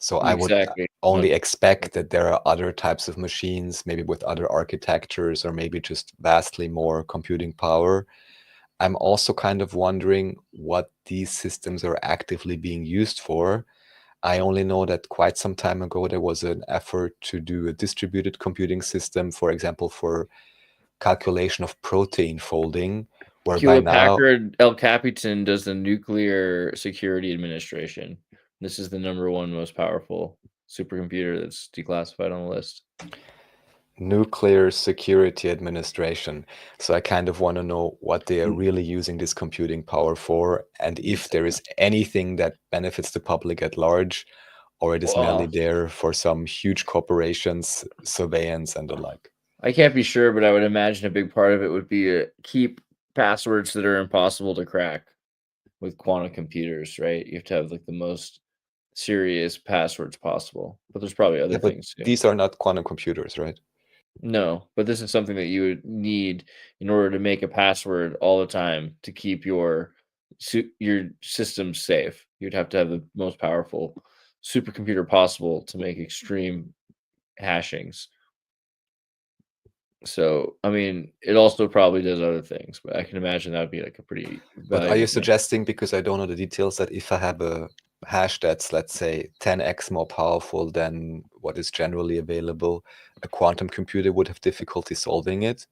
So I would Exactly. only expect that there are other types of machines, maybe with other architectures, or maybe just vastly more computing power. I'm also kind of wondering what these systems are actively being used for. I only know that quite some time ago there was an effort to do a distributed computing system, for example, for calculation of protein folding, whereby Hewlett now Packard El Capitan does the Nuclear Security Administration. This is the #1 most powerful supercomputer that's declassified on the list. Nuclear Security Administration. So I kind of want to know what they are really using this computing power for, and if there is anything that benefits the public at large, or it is merely Well, there for some huge corporations, surveillance and the like? I can't be sure, but I would imagine a big part of it would be to keep passwords that are impossible to crack with quantum computers, right? You have to have like the most serious passwords possible, but there's probably other Yeah, but things too. these are not quantum computers, right? No, but this is something that you would need in order to make a password all the time to keep your system safe. You'd have to have the most powerful supercomputer possible to make extreme hashings. So, I mean, it also probably does other things, but I can imagine that would be like a pretty But are you valuable thing. suggesting, because I don't know the details, that if I have a hash that's, let's say, 10x more powerful than what is generally available, a quantum computer would have difficulty solving it?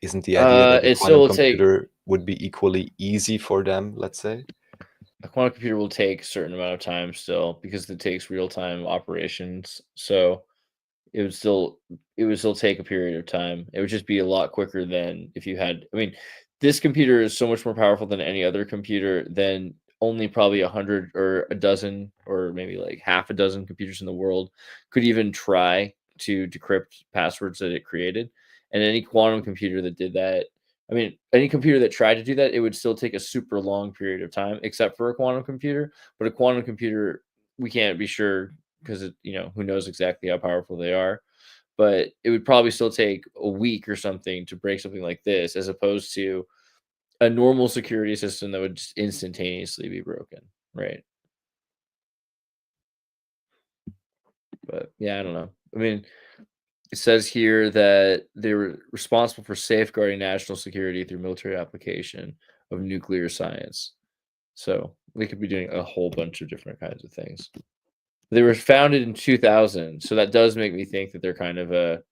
Isn't the idea that a It still quantum will take computer would be equally easy for them, let's say? a quantum computer will take a certain amount of time still because it takes real time operations. So it would still take a period of time. It would just be a lot quicker than if you had. I mean, this computer is so much more powerful than any other computer than only probably 100 or a dozen or maybe like half a dozen computers in the world could even try to decrypt passwords that it created. And any quantum computer that did that, I mean, any computer that tried to do that, it would still take a super long period of time, except for a quantum computer. But a quantum computer, we can't be sure because who knows exactly how powerful they are, but it would probably still take a week or something to break something like this, as opposed to a normal security system that would just instantaneously be broken, right? But yeah, I don't know. I mean, it says here that they were responsible for safeguarding national security through military application of nuclear science. So they could be doing a whole bunch of different kinds of things. They were founded in 2000, so that does make me think that they're kind of a,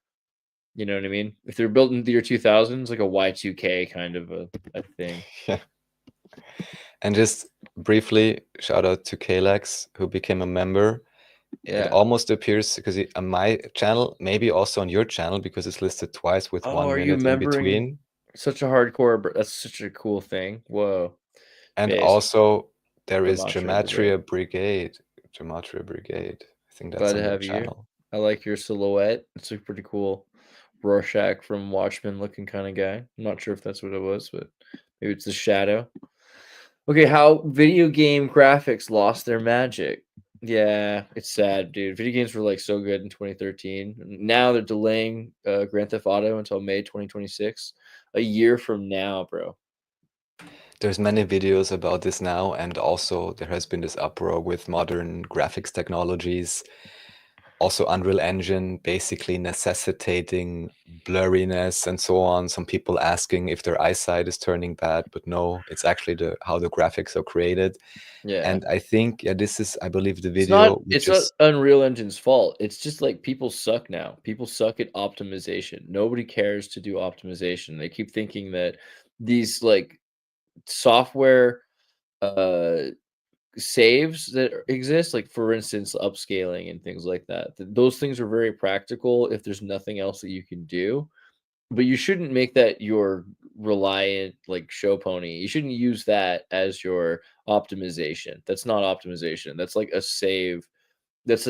you know what I mean? If they're built in the year 2000s, like a Y2K kind of a thing. Yeah. And just briefly, shout out to Kalex, who became a member. It Yeah. almost appears, because on my channel, maybe also on your channel, because it's listed twice with Oh, 1 are you minute in remembering between. such a hardcore? That's such a cool thing. Whoa. And Base. also there is Gematria the Great. Gematria Brigade. Gematria Brigade. I think Glad that's to on your have you here. channel. I like your silhouette. It's a pretty cool Rorschach from Watchmen looking kind of guy. I'm not sure if that's what it was, but maybe it's the shadow. Okay, how video game graphics lost their magic. Yeah, it's sad, dude. Video games were like so good in 2013. Now they're delaying Grand Theft Auto until May 2026, a year from now, bro. There's many videos about this now, and also there has been this uproar with modern graphics technologies. Also Unreal Engine basically necessitating blurriness and so on. Some people asking if their eyesight is turning bad, but no, it's actually how the graphics are created. Yeah. And I think, yeah, this is, I believe, the It's video not which it's not is, Unreal Engine's fault. It's just like people suck now. People suck at optimization. Nobody cares to do optimization. They keep thinking that these like software uh saves that exist, like for instance, upscaling and things like that. Those things are very practical if there's nothing else that you can do. But you shouldn't make that your reliant like show pony. You shouldn't use that as your optimization. That's not optimization. That's like a save. That's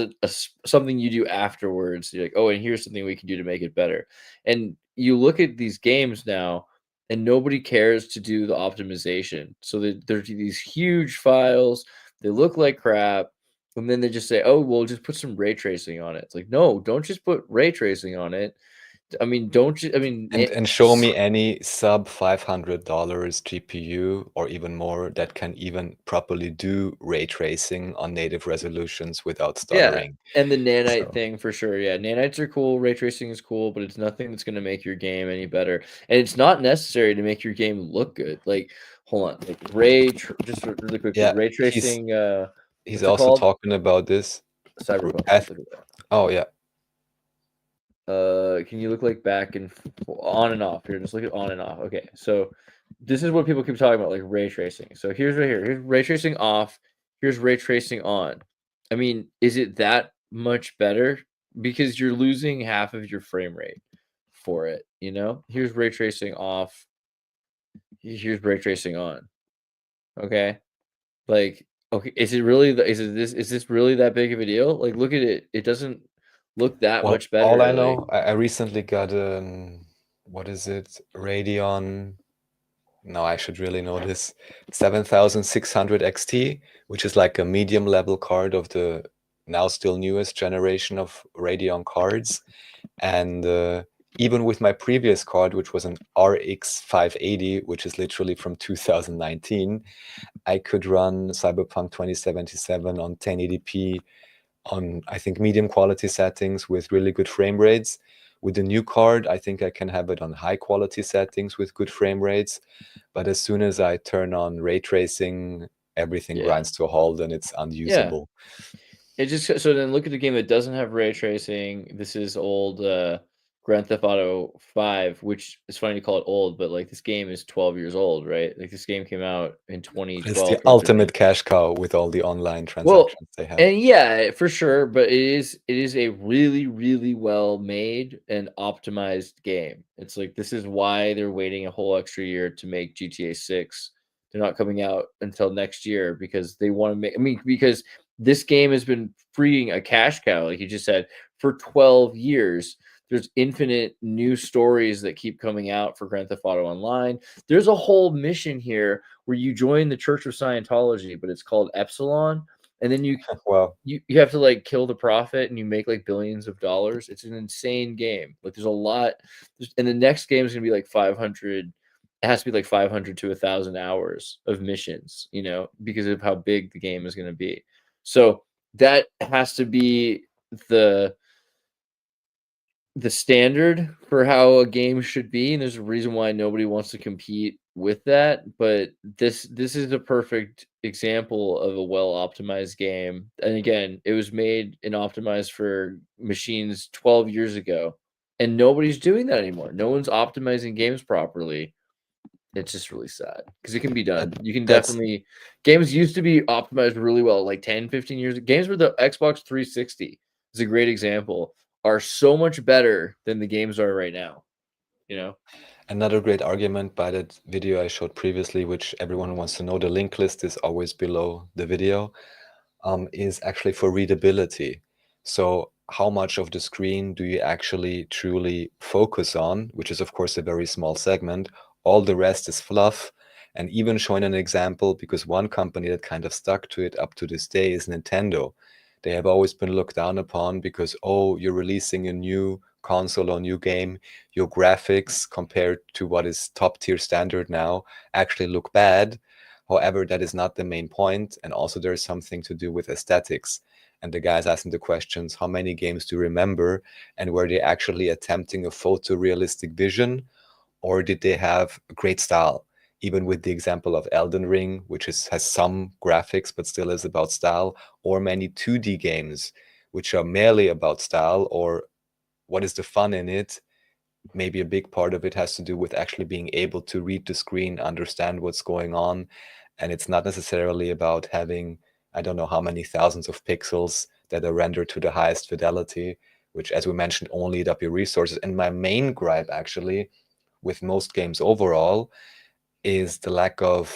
something you do afterwards. You're like, oh, and here's something we can do to make it better. And you look at these games now, and nobody cares to do the optimization. So there's these huge files. They look like crap, and then they just say, oh, well, just put some ray tracing on it. It's like, no, don't just put ray tracing on it. I mean, don't you? I mean, and show me any sub $500 GPU or even more that can even properly do ray tracing on native resolutions without yeah, stuttering. and the nanite So thing for sure. Yeah, nanites are cool. Ray tracing is cool, but it's nothing that's going to make your game any better. And it's not necessary to make your game look good. Like, hold on, like just really quickly, yeah, ray he's tracing. he's What's it also called? talking about this. Cyberpunk. I Look at that. Oh yeah. Can you look like back and on and off here? Just look at on and off. Okay, so this is what people keep talking about, like ray tracing. So here's right here. Here's ray tracing off. Here's ray tracing on. I mean, is it that much better? Because you're losing half of your frame rate for it. Here's ray tracing off. Here's ray tracing on. Okay, like Okay, is it really is this really that big of a deal? Like, look at it. It doesn't look that Well, much all I better, like know, I recently got what is it? Radeon. No, I should really know this. 7600 XT, which is like a medium level card of the now still newest generation of Radeon cards. And even with my previous card, which was an RX 580, which is literally from 2019, I could run Cyberpunk 2077 on 1080p on, I think, medium quality settings with really good frame rates. With the new card, I think I can have it on high quality settings with good frame rates. But as soon as I turn on ray tracing, everything yeah. grinds to a halt and it's Yeah. unusable. It just so then look at the game that doesn't have ray tracing. This is old Grand Theft Auto 5, which is funny to call it old, but like this game is 12 years old, right? Like this game came out in It's the 2012, 2013. ultimate cash cow with all the online Well, transactions they have. and yeah, for sure, but it is a really, really well made and optimized game. It's like this is why they're waiting a whole extra year to make GTA 6. They're not coming out until next year because they want to make because this game has been freeing a cash cow, like you just said, for 12 years. There's infinite new stories that keep coming out for Grand Theft Auto Online. There's a whole mission here where you join the Church of Scientology, but it's called Epsilon, and then Well, you have to like kill the prophet and you make like billions of dollars. It's an insane game. Like there's a lot, and the next game is gonna be like 500. It has to be like 500 to 1,000 hours of missions, because of how big the game is gonna be. So that has to be the the standard for how a game should be, and there's a reason why nobody wants to compete with that. But this is a perfect example of a well optimized game. And again, it was made and optimized for machines 12 years ago, and nobody's doing that anymore. No one's optimizing games properly. It's just really sad because it can be that, done. You can that's definitely games used to be optimized really well like 10, 15 years. Games with the Xbox 360 is a great example, are so much better than the games are right now, you know? another great argument by that video I showed previously, which everyone who wants to know. The link list is always below the video. Is actually for readability. So how much of the screen do you actually truly focus on, which is of course a very small segment. All the rest is fluff. And even showing an example, because one company that kind of stuck to it up to this day is Nintendo. They have always been looked down upon because, oh, you're releasing a new console or new game, your graphics compared to what is top tier standard now actually look bad. However, that is not the main point, and also there's something to do with aesthetics. And the guys asking the questions, how many games do you remember, and were they actually attempting a photorealistic vision, or did they have great style? Even with the example of Elden Ring, which has some graphics but still is about style, or many 2D games, which are merely about style, or what is the fun in it? Maybe a big part of it has to do with actually being able to read the screen, understand what's going on. And it's not necessarily about having, I don't know how many thousands of pixels that are rendered to the highest fidelity, which, as we mentioned, only eat up your resources. And my main gripe, actually, with most games overall, is the lack of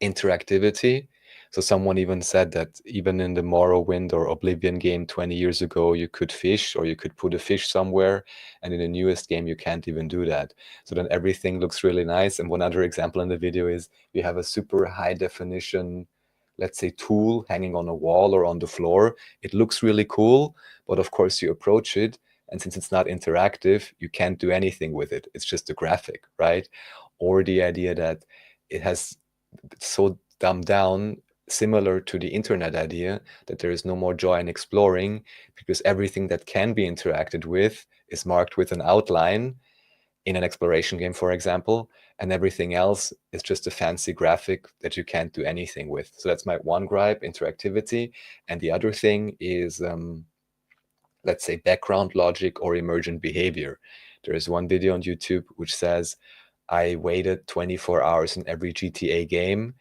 interactivity. So someone even said that even in the Morrowind or Oblivion game 20 years ago, you could fish or you could put a fish somewhere. And in the newest game, you can't even do that. So then everything looks really nice. And one other example in the video is you have a super high definition, let's say, tool hanging on a wall or on the floor. It looks really cool, but of course you approach it. And since it's not interactive, you can't do anything with it. It's just a graphic, right? Or the idea that it has so dumbed down, similar to the internet idea, that there is no more joy in exploring because everything that can be interacted with is marked with an outline in an exploration game, for example, and everything else is just a fancy graphic that you can't do anything with. So that's my one gripe, interactivity. And the other thing is, let's say, background logic or emergent behavior. There is one video on YouTube which says, I waited 24 hours in every GTA game.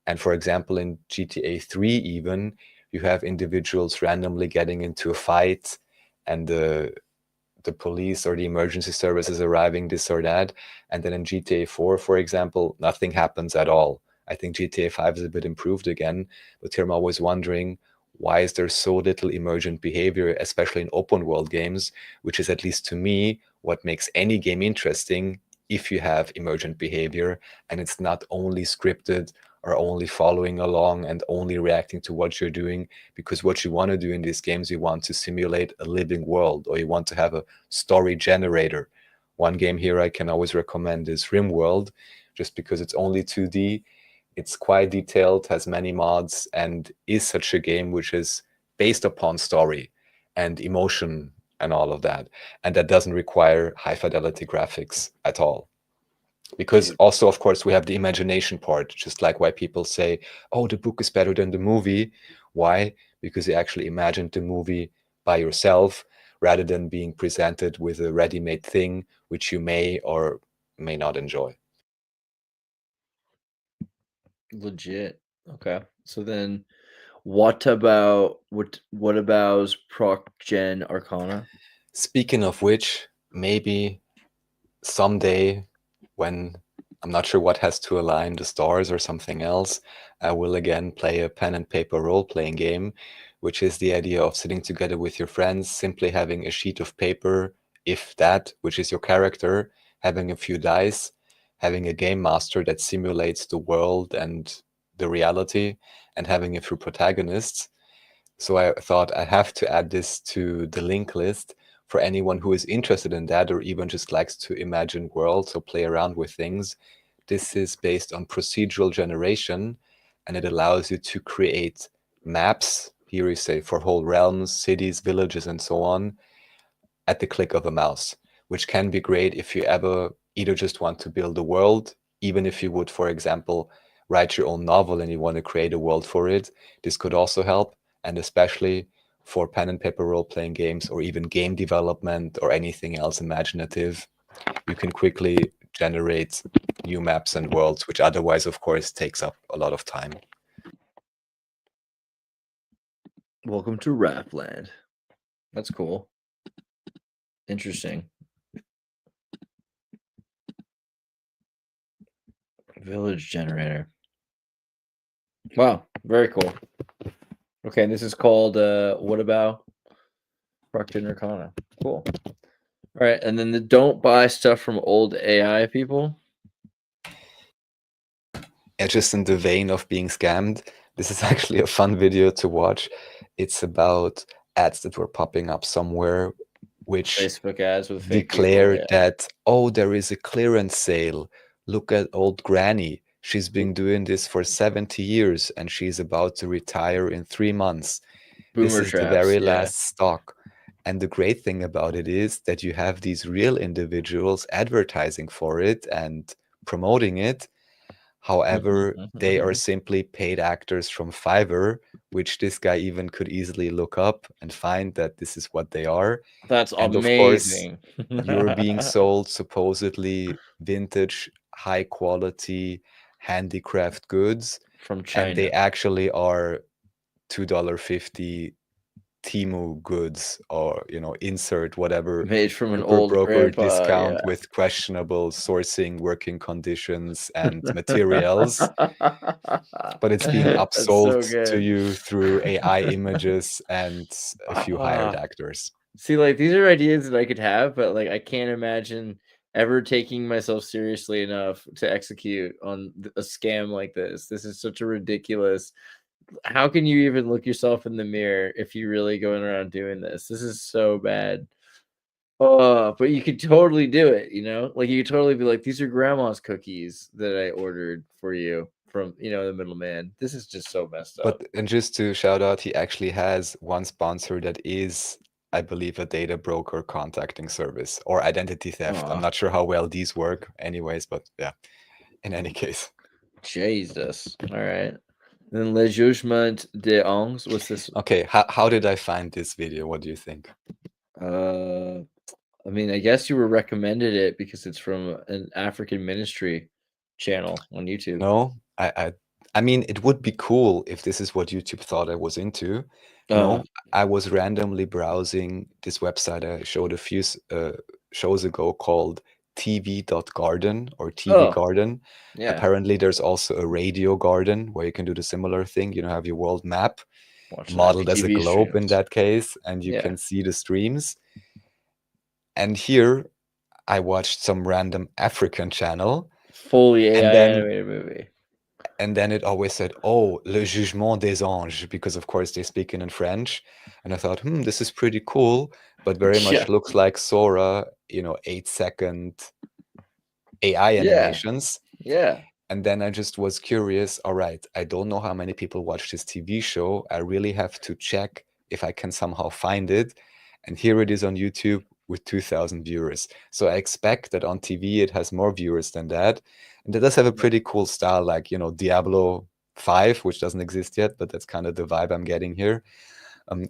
And for example, in GTA 3 even, you have individuals randomly getting into a fight and the police or the emergency services arriving, this or that. And then in GTA 4, for example, nothing happens at all. I think GTA 5 is a bit improved again, but here I'm always wondering, why is there so little emergent behavior, especially in open world games, which is, at least to me, what makes any game interesting, if you have emergent behavior and it's not only scripted or only following along and only reacting to what you're doing. Because what you want to do in these games, you want to simulate a living world, or you want to have a story generator. One game here I can always recommend is RimWorld, just because it's only 2D. It's quite detailed, has many mods, and is such a game which is based upon story and emotion and all of that. And that doesn't require high fidelity graphics at all. Because also, of course, we have the imagination part, just like why people say, oh, the book is better than the movie. Why? Because you actually imagined the movie by yourself rather than being presented with a ready-made thing which you may or may not enjoy. Legit. Okay. So then what about Proc Gen Arcana? Speaking of which, maybe someday, when I'm not sure what has to align, the stars or something else, I will again play a pen and paper role-playing game, which is the idea of sitting together with your friends, simply having a sheet of paper, if that, which is your character, having a few dice, having a game master that simulates the world and the reality, and having a few protagonists. So I thought I have to add this to the link list for anyone who is interested in that, or even just likes to imagine worlds or play around with things. This is based on procedural generation, and it allows you to create maps, here we say for whole realms, cities, villages, and so on, at the click of a mouse, which can be great if you ever either just want to build a world, even if you would, for example, write your own novel and you want to create a world for it. This could also help, and especially for pen and paper role-playing games, or even game development or anything else imaginative, you can quickly generate new maps and worlds, which otherwise, of course, takes up a lot of time. Welcome to Rapland. That's cool. Interesting. Village generator. Wow, very cool. Okay, and this is called what about Proc Gen Arcana? Cool. All right, and then the don't buy stuff from old AI people. Yeah, just in the vein of being scammed, this is actually a fun video to watch. It's about ads that were popping up somewhere, which Facebook ads with fake declare people, yeah. that, oh, there is a clearance sale. Look at old Granny. She's been doing this for 70 years and she's about to retire in 3 months. This Boomer is the traps, very yeah. last stock. And the great thing about it is that you have these real individuals advertising for it and promoting it. However, they are simply paid actors from Fiverr, which this guy even could easily look up and find that this is what they are. That's And of course, amazing. you're being sold supposedly vintage, high quality handicraft goods, From and they China. actually are $2.50 Temu goods, or insert whatever Made from an super old broker grandpa, discount yeah. with questionable sourcing, working conditions, and materials. But it's being That's so upsold to good. you through AI images and a few hired Ah. actors. See, like, these are ideas that I could have, but, like, I can't imagine ever taking myself seriously enough to execute on a scam like this. This is such a ridiculous. How can you even look yourself in the mirror if you're really going around doing this? This is so bad. Oh, but you could totally do it, you know? Like, you could totally be like, these are grandma's cookies that I ordered for you from, the middleman. This is just so messed up. And just to shout out, he actually has one sponsor that is, I believe, a data broker contacting service or identity theft. I'm Aw. not sure how well these work anyways, but yeah, in any case. Jesus. All right. Then Le Jugement des Anges. What's this? Okay, how did I find this video? What do you think? I mean, I guess you were recommended it because it's from an African ministry channel on YouTube. No, I mean, it would be cool if this is what YouTube thought I was into. No, I was randomly browsing this website I showed a few shows ago called TV.garden or TV Oh, garden. yeah. Apparently, there's also a radio garden where you can do the similar thing. You know, have your world map Watching modeled as a IPTV globe in streams. that case, and you Yeah. can see the streams. And here I watched some random African channel, Fully AI and then animated movie. it always said, "Oh, le jugement des anges," because of course they speak in French. And I thought, this is pretty cool, but very Yeah. much looks like Sora, 8-second AI Yeah. animations. Yeah. And then I just was curious, all right, I don't know how many people watch this TV show. I really have to check if I can somehow find it. And here it is on YouTube with 2,000 viewers. So I expect that on TV it has more viewers than that. And it does have a pretty cool style, like, Diablo 5, which doesn't exist yet, but that's kind of the vibe I'm getting here.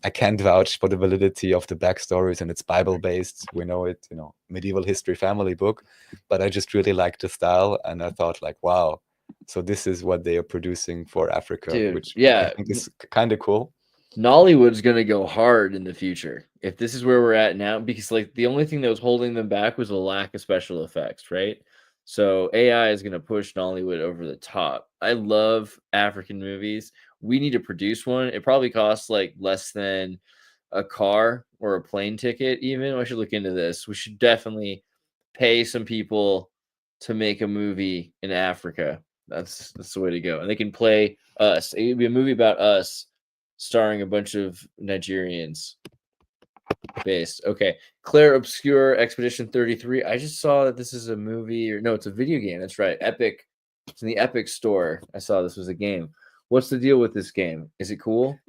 I can't vouch for the validity of the backstories, and it's Bible-based. We know it, medieval history family book, but I just really liked the style, and I thought, like, wow, so this is what they are producing for Africa, Dude, which I yeah. think is kind of cool. Nollywood's gonna go hard in the future if this is where we're at now, because like the only thing that was holding them back was a lack of special effects, right? So AI is gonna push Nollywood over the top. I love African movies. We need to produce one. It probably costs like less than a car or a plane ticket. Even I should look into this. We should definitely pay some people to make a movie in Africa. That's the way to go. And they can play us. It would be a movie about us starring a bunch of Nigerians based. Okay. Claire Obscure Expedition 33. I just saw that this is a movie, or no, it's a video game. That's right. Epic. It's in the Epic store. I saw this was a game. What's the deal with this game? Is it cool?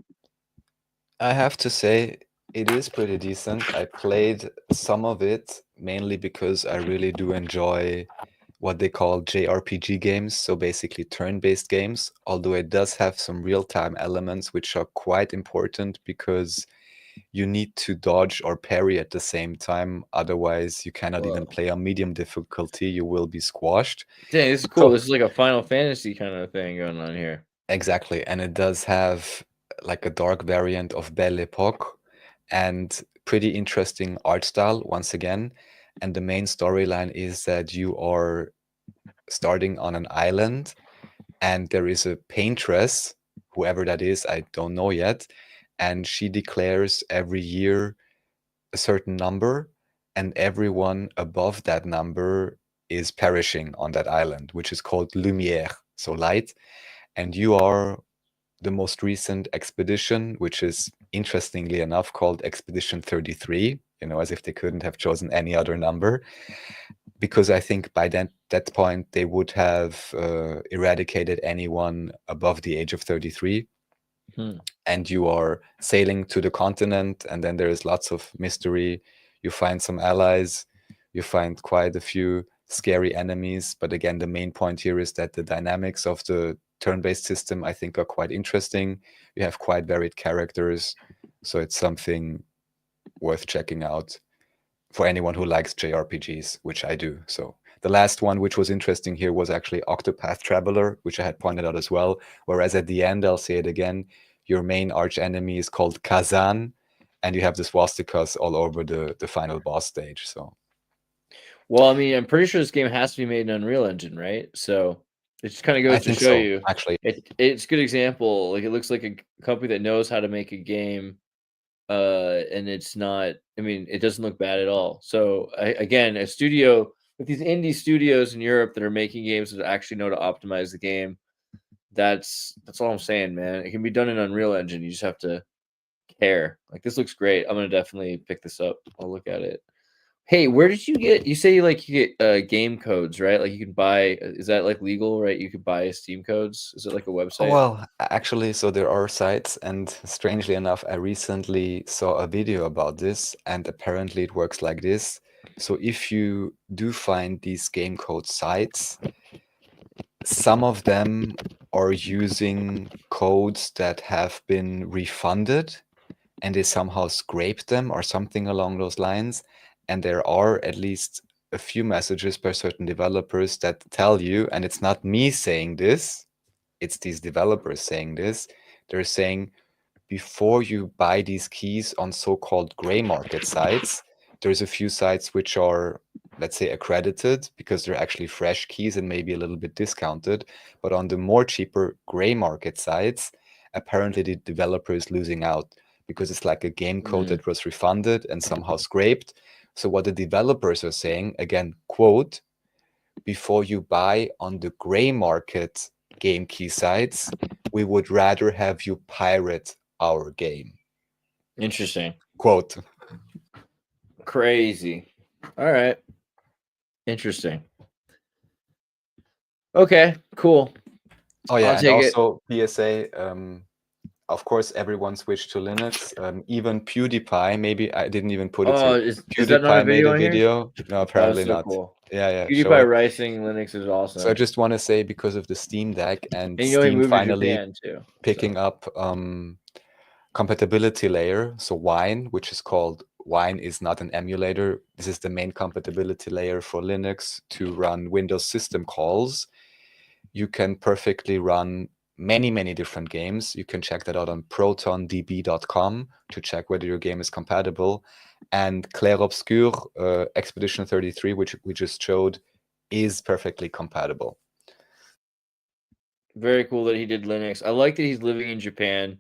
I have to say, it is pretty decent. I played some of it mainly because I really do enjoy what they call JRPG games, so basically turn-based games, although it does have some real-time elements which are quite important because you need to dodge or parry at the same time. Otherwise, you cannot even Whoa. play on medium difficulty. You will be squashed. Dang, this is cool. So This is like a Final Fantasy kind of thing going on here. exactly, and it does have like a dark variant of Belle Epoque and pretty interesting art style once again. And the main storyline is that you are starting on an island and there is a paintress, whoever that is, I don't know yet, and she declares every year a certain number, and everyone above that number is perishing on that island, which is called lumière, so light. And you are the most recent expedition, which is interestingly enough called Expedition 33, as if they couldn't have chosen any other number, because I think by that point they would have eradicated anyone above the age of 33. And you are sailing to the continent, and then there is lots of mystery. You find some allies, you find quite a few scary enemies, but again, the main point here is that the dynamics of the turn-based system, I think, are quite interesting. You have quite varied characters, so it's something worth checking out for anyone who likes JRPGs, which I do. So the last one, which was interesting here, was actually Octopath Traveler, which I had pointed out as well. Whereas at the end, I'll say it again, your main arch enemy is called Kazan, and you have the swastikas all over the final boss stage. So, well, I mean, I'm pretty sure this game has to be made in Unreal Engine, right? So it just kind of I goes to think show so, you actually. it's a good example. Like it looks like a company that knows how to make a game, and it's not. I mean, it doesn't look bad at all. So again, a studio with these indie studios in Europe that are making games that actually know to optimize the game. That's all I'm saying, man. It can be done in Unreal Engine. You just have to care. Like this looks great. I'm gonna definitely pick this up. I'll look at it. Hey, where did you get? You say like you get game codes, right? Like you can buy. Is that like legal, right? You could buy Steam codes. Is it like a website? Well, actually, so there are sites, and strangely enough, I recently saw a video about this, and apparently it works like this. So if you do find these game code sites, some of them are using codes that have been refunded and they somehow scraped them or something along those lines. And there are at least a few messages by certain developers that tell you, and it's not me saying this, it's these developers saying this. They're saying before you buy these keys on so-called gray market sites, there's a few sites which are let's say, accredited because they're actually fresh keys and maybe a little bit discounted. But on the more cheaper gray market sites, apparently the developer is losing out because it's like a game code that was refunded and somehow scraped. So what the developers are saying, again, quote, before you buy on the gray market game key sites, we would rather have you pirate our game. Interesting. Quote. Crazy. All right. Interesting. Okay, cool. Oh yeah, I'll and take it. also PSA, of course, everyone switched to Linux. Even PewDiePie, maybe I didn't even put it Oh, here. is that not a PewDiePie made video a on here? video. No, Oh, apparently that's so not. cool. Yeah, show PewDiePie it. Rising Linux is awesome. So I just want to say, because of the Steam Deck and And you know he Steam moved to finally Japan too. picking up compatibility layer, so Wine, which is called Wine, is not an emulator. This is the main compatibility layer for Linux to run Windows system calls. You can perfectly run many different games. You can check that out on protondb.com to check whether your game is compatible. And Clair Obscur, Expedition 33, which we just showed, is perfectly compatible. Very cool that he did Linux. I like that he's living in Japan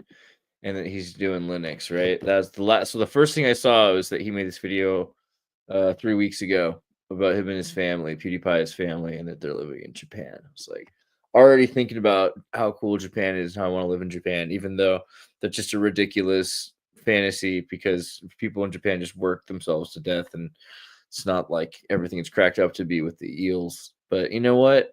and that he's doing Linux, right? That's the last. So the first thing I saw was that he made this video 3 weeks ago about him and his family, PewDiePie's family, and that they're living in Japan. I was like already thinking about how cool Japan is and how I want to live in Japan, even though that's just a ridiculous fantasy because people in Japan just work themselves to death and it's not like everything is cracked up to be with the eels. But you know what?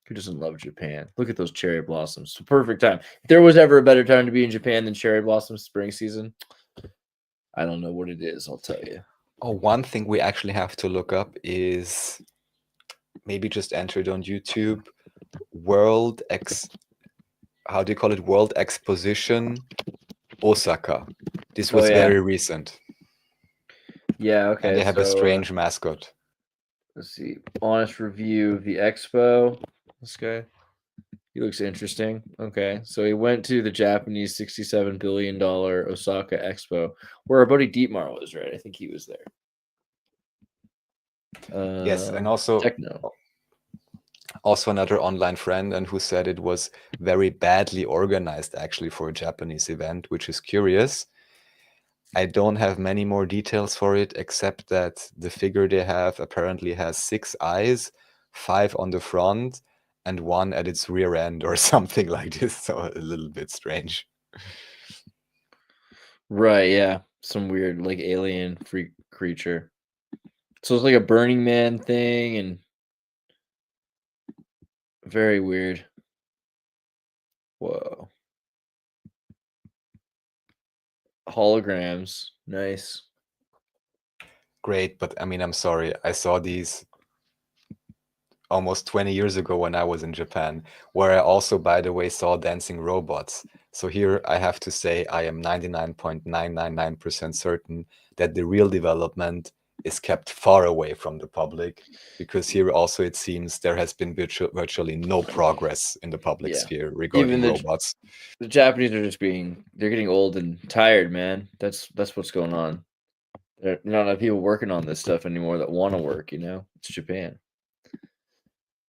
Who doesn't love Japan? Look at those cherry blossoms. It's a perfect time. If there was ever a better time to be in Japan than cherry blossom spring season, I don't know what it is, I'll tell you. Oh, one thing we actually have to look up is maybe just enter it on YouTube. World Exposition Osaka. This was very recent. Yeah, okay. And they have a strange mascot. Let's see. Honest review of the expo. This guy. He looks interesting. Okay. So he went to the Japanese $67 billion Osaka Expo, where our buddy Dietmar was, right? I think he was there. Yes, and also Techno. Also another online friend, and who said it was very badly organized actually for a Japanese event, which is curious. I don't have many more details for it, except that the figure they have apparently has 6 eyes, 5 on the front, and 1 at its rear end or something like this. So a little bit strange. Right, yeah. Some weird like alien freak creature. So it's like a Burning Man thing and very weird. Whoa. Holograms. Nice. Great, but I mean, I'm sorry. I saw these almost 20 years ago when I was in Japan, where I also, by the way, saw dancing robots. So here I have to say I am 99.999% certain that the real development is kept far away from the public, because here also it seems there has been virtually no progress in the public sphere regarding robots. The Japanese are just they're getting old and tired, man. That's what's going on. There are not enough people working on this stuff anymore that want to work, you know? It's Japan.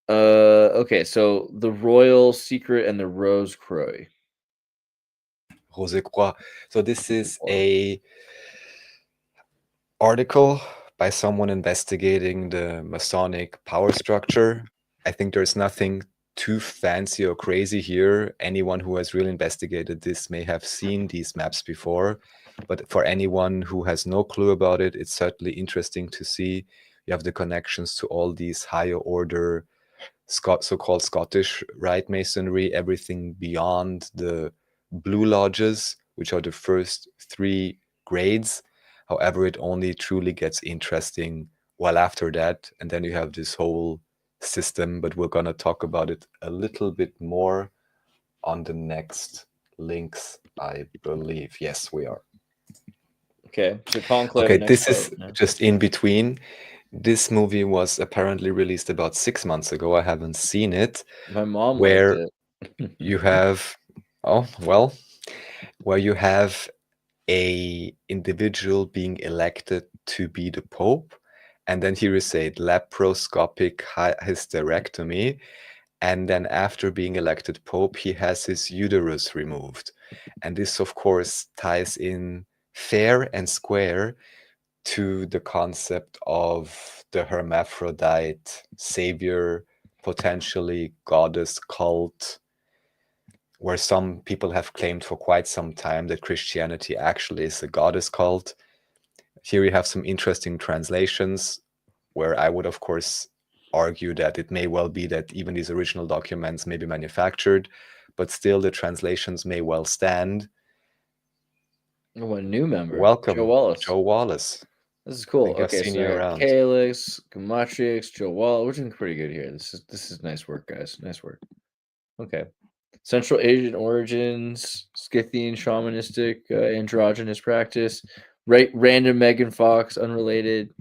Okay, so the Royal Secret and the Rose Croix. Rose Croix. So this is a article by someone investigating the Masonic power structure. I think there's nothing too fancy or crazy here. Anyone who has really investigated this may have seen these maps before, but for anyone who has no clue about it, it's certainly interesting to see. You have the connections to all these higher order so-called Scottish Rite Masonry, everything beyond the Blue Lodges, which are the first 3 grades. However, it only truly gets interesting well after that. And then you have this whole system, but we're going to talk about it a little bit more on the next links, I believe. Yes, we are. Okay, so Conclave. Okay, this is just in between. This movie was apparently released about 6 months ago. I haven't seen it. My mom where liked it. You have, where you have a individual being elected to be the Pope, And then he received laparoscopic hysterectomy. And then after being elected Pope, he has his uterus removed. And this, of course, ties in fair and square to the concept of the hermaphrodite savior, potentially goddess cult, where some people have claimed for quite some time that Christianity actually is a goddess cult. Here we have some interesting translations where I would, of course, argue that it may well be that even these original documents may be manufactured, but still the translations may well stand. Oh, a new member. Welcome, Joe Wallace. Joe Wallace. This is cool. Think I've Okay, seen so you I got around. Calyx, Gematrix, Joe Wallace. We're doing pretty good here. This is nice work, guys. Nice work. Okay. Central Asian origins, Scythian shamanistic, androgynous practice, random Megan Fox, unrelated.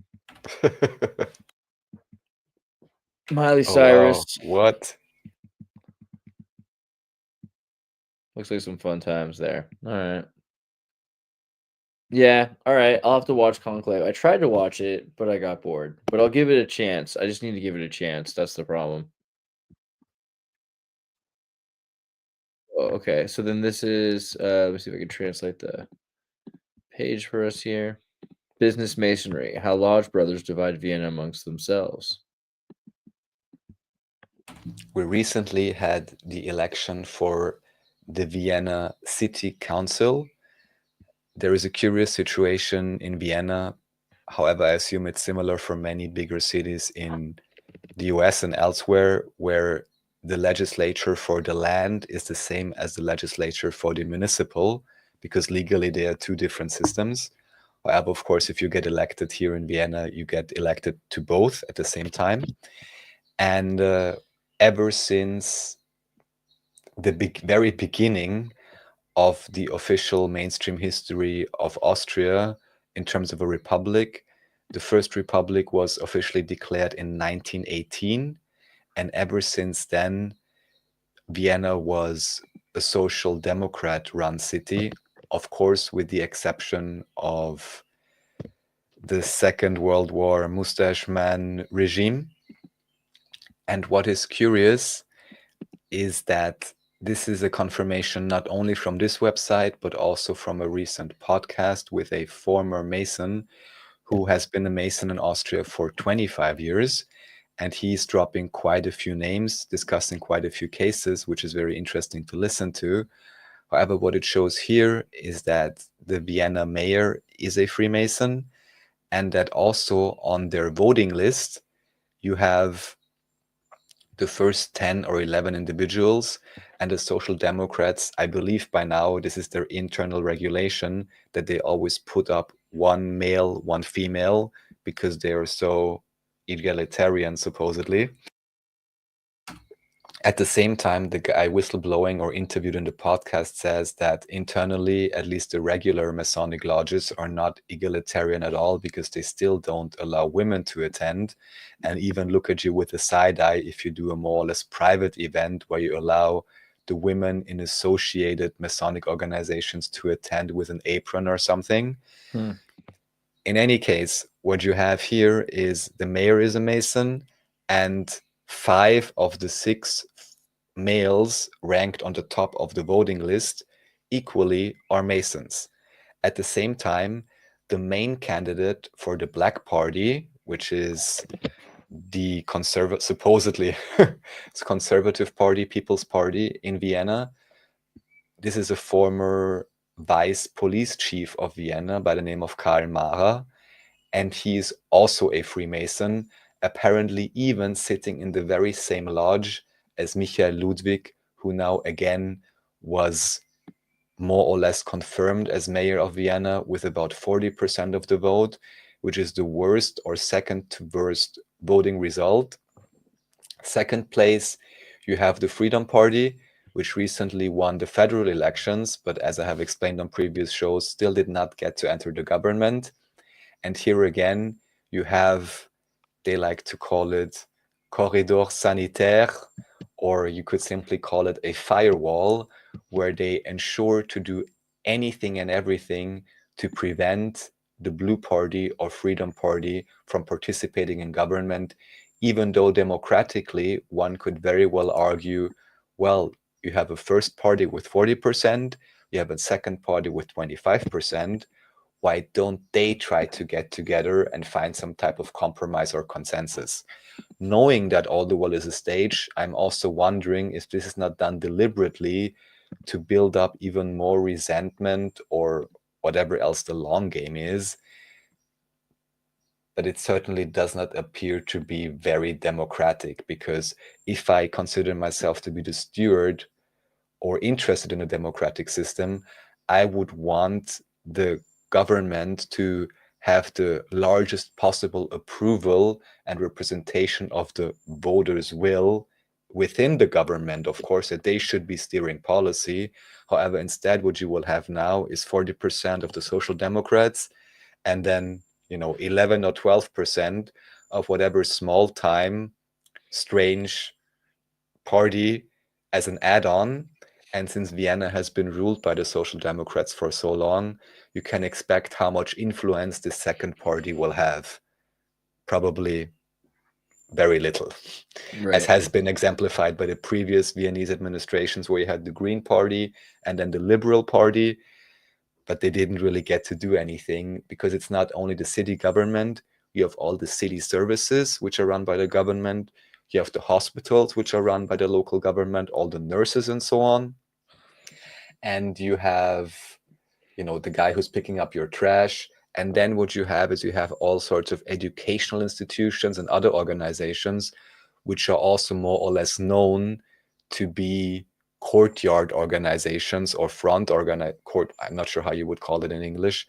Miley Cyrus. Wow. What? Looks like some fun times there. All right. Yeah, all right. I'll have to watch Conclave. I tried to watch it, but I got bored. But I'll give it a chance. I just need to give it a chance. That's the problem. Oh, okay, so then this is let me see if I can translate the page for us here. Business Masonry, how Lodge Brothers divide Vienna amongst themselves. We recently had the election for the Vienna City Council. There is a curious situation in Vienna. However, I assume it's similar for many bigger cities in the US and elsewhere, where the legislature for the land is the same as the legislature for the municipal, because legally they are two different systems. However, of course, if you get elected here in Vienna, you get elected to both at the same time. And ever since the very beginning of the official mainstream history of Austria in terms of a republic, the first republic was officially declared in 1918. And ever since then, Vienna was a social democrat run city, of course, with the exception of the Second World War mustache man regime. And what is curious is that this is a confirmation not only from this website, but also from a recent podcast with a former Mason who has been a Mason in Austria for 25 years. And he's dropping quite a few names, discussing quite a few cases, which is very interesting to listen to. However, what it shows here is that the Vienna mayor is a Freemason, and that also on their voting list, you have the first 10 or 11 individuals, and the Social Democrats, I believe by now, this is their internal regulation, that they always put up one male, one female, because they are so egalitarian, supposedly. At the same time, the guy whistleblowing or interviewed in the podcast says that internally, at least the regular Masonic lodges are not egalitarian at all, because they still don't allow women to attend, and even look at you with a side eye if you do a more or less private event where you allow the women in associated Masonic organizations to attend with an apron or something. In any case, what you have here is the mayor is a Mason, and 5 of the 6 males ranked on the top of the voting list equally are Masons. At the same time, the main candidate for the Black Party, which is the supposedly it's Conservative Party, People's Party in Vienna. This is a former vice police chief of Vienna by the name of Karl Mara, and he's also a Freemason, apparently even sitting in the very same lodge as Michael Ludwig, who now again was more or less confirmed as mayor of Vienna with about 40% of the vote, which is the worst or second to worst voting result. Second place, you have the Freedom Party, which recently won the federal elections, but as I have explained on previous shows, still did not get to enter the government. And here again, you have, they like to call it corridor sanitaire, or you could simply call it a firewall, where they ensure to do anything and everything to prevent the Blue Party or Freedom Party from participating in government, even though democratically one could very well argue, well, you have a first party with 40%, you have a second party with 25%. Why don't they try to get together and find some type of compromise or consensus? Knowing that all the world is a stage, I'm also wondering if this is not done deliberately to build up even more resentment or whatever else the long game is. But it certainly does not appear to be very democratic, because if I consider myself to be the steward or interested in a democratic system, I would want the government to have the largest possible approval and representation of the voters' will within the government, of course, that they should be steering policy. However, instead, what you will have now is 40% of the Social Democrats, and then 11 or 12% of whatever small time strange party as an add-on. And since Vienna has been ruled by the Social Democrats for so long, you can expect how much influence this second party will have. Probably very little, as has been exemplified by the previous Viennese administrations, where you had the Green Party and then the Liberal Party, but they didn't really get to do anything, because it's not only the city government, you have all the city services which are run by the government, you have the hospitals which are run by the local government, all the nurses and so on. And you have, the guy who's picking up your trash. And then what you have is you have all sorts of educational institutions and other organizations, which are also more or less known to be courtyard organizations or court, I'm not sure how you would call it in English,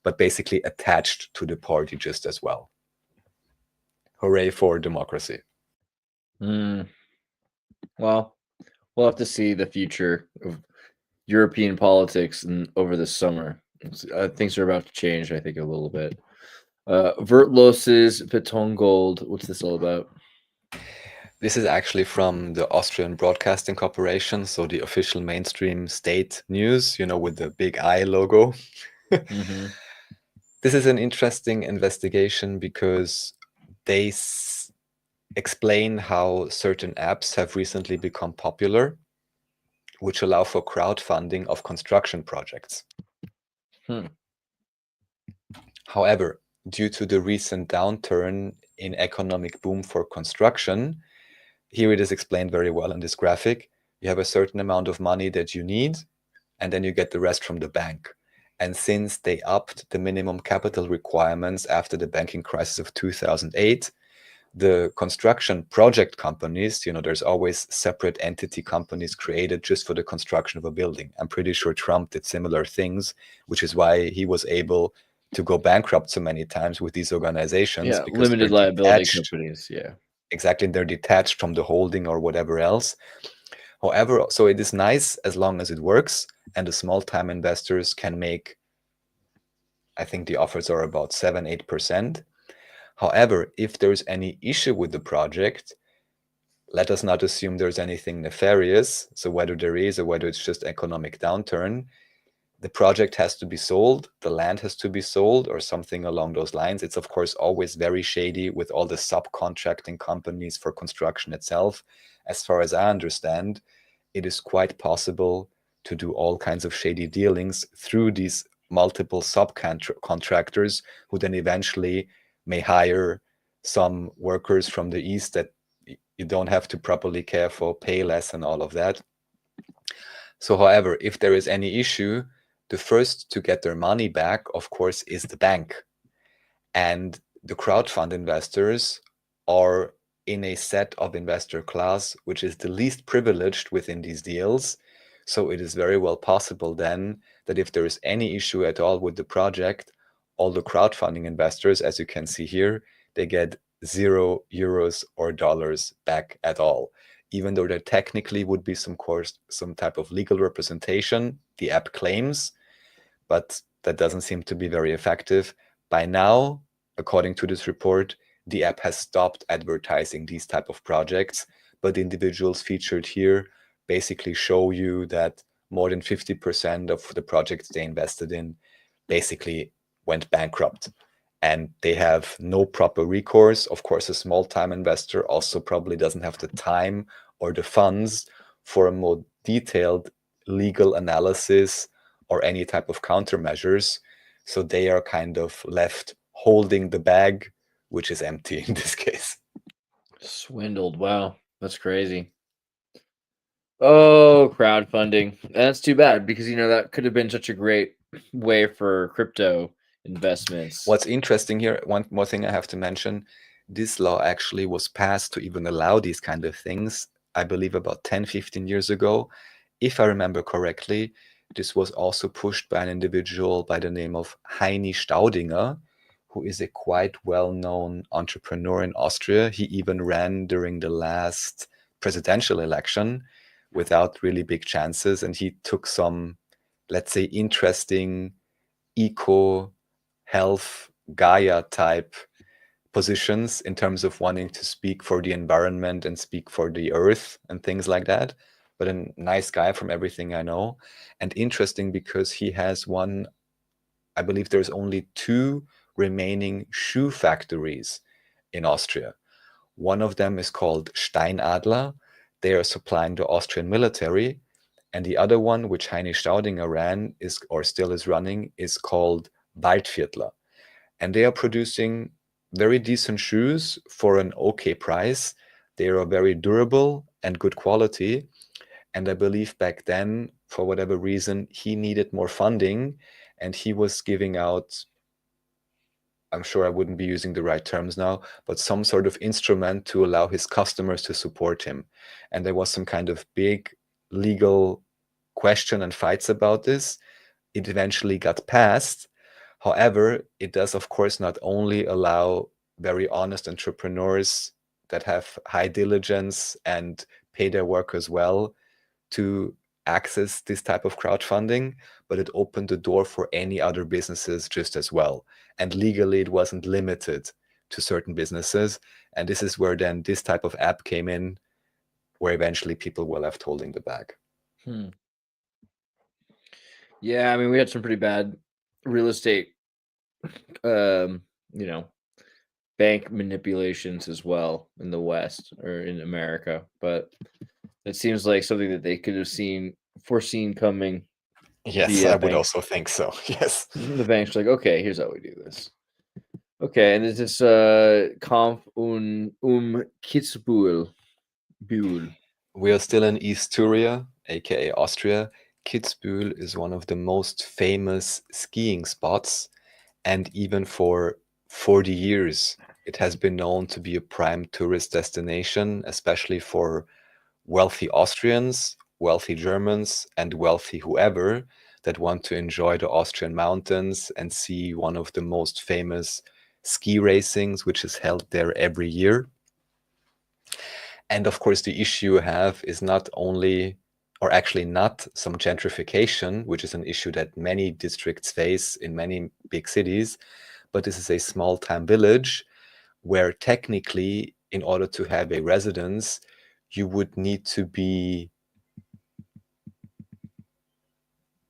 but basically attached to the party just as well. Hooray for democracy. Well, we'll have to see the future of European politics over the summer. Things are about to change, I think, a little bit. Vertlos's Beton Gold. What's this all about? This is actually from the Austrian Broadcasting Corporation, so the official mainstream state news, with the big I logo. Mm-hmm. This is an interesting investigation because they explain how certain apps have recently become popular, which allow for crowdfunding of construction projects. However, due to the recent downturn in economic boom for construction, here it is explained very well in this graphic. You have a certain amount of money that you need, and then you get the rest from the bank. And since they upped the minimum capital requirements after the banking crisis of 2008, the construction project companies, there's always separate entity companies created just for the construction of a building. I'm pretty sure Trump did similar things, which is why he was able to go bankrupt so many times with these organizations. Yeah, because limited liability companies, yeah. Exactly, they're detached from the holding or whatever else. However, so it is nice as long as it works, and the small-time investors can make, I think the offers are about 7-8%. However, if there's any issue with the project, let us not assume there's anything nefarious. So whether there is or whether it's just economic downturn, the project has to be sold, the land has to be sold, or something along those lines. It's of course always very shady with all the subcontracting companies for construction itself. As far as I understand, it is quite possible to do all kinds of shady dealings through these multiple subcontractors, who then eventually may hire some workers from the east that you don't have to properly care for, pay less and all of that. So however, if there is any issue, the first to get their money back, of course, is the bank. And the crowdfund investors are in a set of investor class which is the least privileged within these deals. So it is very well possible then that if there is any issue at all with the project, all the crowdfunding investors, as you can see here, they get €0 or dollars back at all. Even though there technically would be some type of legal representation, the app claims, but that doesn't seem to be very effective. By now, according to this report, the app has stopped advertising these type of projects, but the individuals featured here basically show you that more than 50% of the projects they invested in basically went bankrupt. And they have no proper recourse. Of course, a small time investor also probably doesn't have the time or the funds for a more detailed legal analysis or any type of countermeasures. So they are kind of left holding the bag, which is empty in this case. Swindled. Wow, that's crazy. Oh, crowdfunding. That's too bad because that could have been such a great way for crypto investments. What's interesting here, one more thing I have to mention, this law actually was passed to even allow these kind of things, I believe about 10, 15 years ago. If I remember correctly, this was also pushed by an individual by the name of Heini Staudinger, who is a quite well-known entrepreneur in Austria. He even ran during the last presidential election without really big chances, and he took some, let's say, interesting eco health Gaia type positions in terms of wanting to speak for the environment and speak for the earth and things like that. But a nice guy from everything I know. And interesting because he has one, I believe there's only 2 remaining shoe factories in Austria. One of them is called Steinadler. They are supplying the Austrian military. And the other one, which Heini Staudinger ran, is or still is running, is called Waldviertler. And they are producing very decent shoes for an okay price. They are very durable and good quality. And I believe back then, for whatever reason, he needed more funding and he was giving out, I'm sure I wouldn't be using the right terms now, but some sort of instrument to allow his customers to support him. And there was some kind of big legal question and fights about this. It eventually got passed. However, it does, of course, not only allow very honest entrepreneurs that have high diligence and pay their workers well to access this type of crowdfunding, but it opened the door for any other businesses just as well. And legally, it wasn't limited to certain businesses. And this is where then this type of app came in, where eventually people were left holding the bag. Yeah, I mean, we had some pretty bad real estate, bank manipulations as well in the West or in America, but it seems like something that they could have foreseen coming. Yes, I would also think so. Yes. The bank's like, okay, here's how we do this. Okay, and this is Kampf Kitzbühel. We are still in East Styria, aka Austria. Kitzbühel is one of the most famous skiing spots, and even for 40 years, it has been known to be a prime tourist destination, especially for wealthy Austrians, wealthy Germans, and wealthy whoever that want to enjoy the Austrian mountains and see one of the most famous ski racings, which is held there every year. And of course, the issue you have is not only, or actually not some gentrification, which is an issue that many districts face in many big cities, but this is a small town village where technically, in order to have a residence, you would need to be,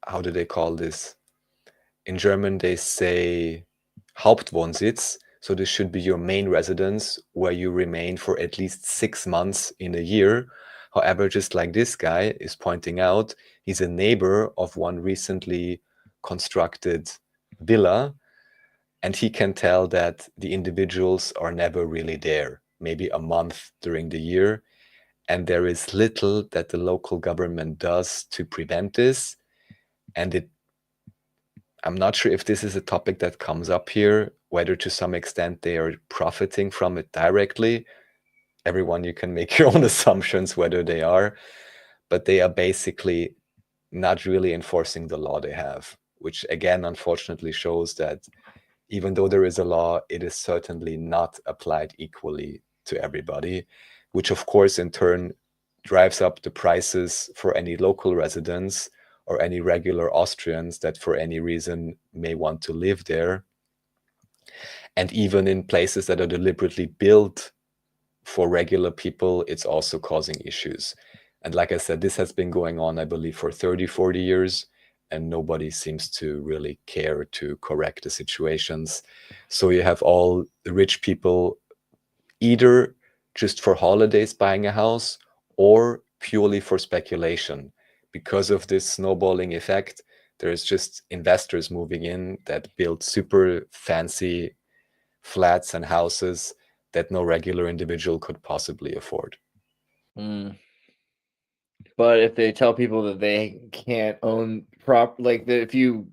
how do they call this? In German, they say Hauptwohnsitz. So this should be your main residence where you remain for at least 6 months in a year. However, just like this guy is pointing out, he's a neighbor of one recently constructed villa, and he can tell that the individuals are never really there, maybe a month during the year. And there is little that the local government does to prevent this. And I'm not sure if this is a topic that comes up here, whether to some extent they are profiting from it directly. Everyone, you can make your own assumptions whether they are, but they are basically not really enforcing the law they have, which again, unfortunately shows that even though there is a law, it is certainly not applied equally to everybody, which of course in turn drives up the prices for any local residents or any regular Austrians that for any reason may want to live there. And even in places that are deliberately built for regular people, it's also causing issues. And like I said, this has been going on, I believe, for 30, 40 years. and nobody seems to really care to correct the situations. So you have all the rich people either just for holidays buying a house or purely for speculation. Because of this snowballing effect, there's just investors moving in that build super fancy flats and houses that no regular individual could possibly afford. But if they tell people that they can't own like that, if you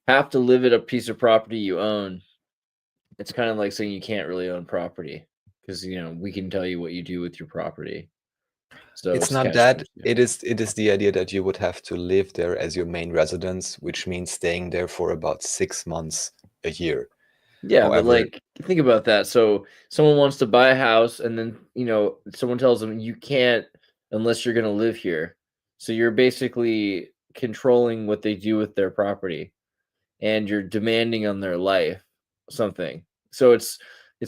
have to live at a piece of property you own, it's kind of like saying you can't really own property because we can tell you what you do with your property. So It's it's not catch that. 22. It is the idea that you would have to live there as your main residence, which means staying there for about 6 months a year. Yeah, but However, like think about that. So someone wants to buy a house and then, someone tells them you can't unless you're going to live here. So you're basically controlling what they do with their property and you're demanding on their life something. So it's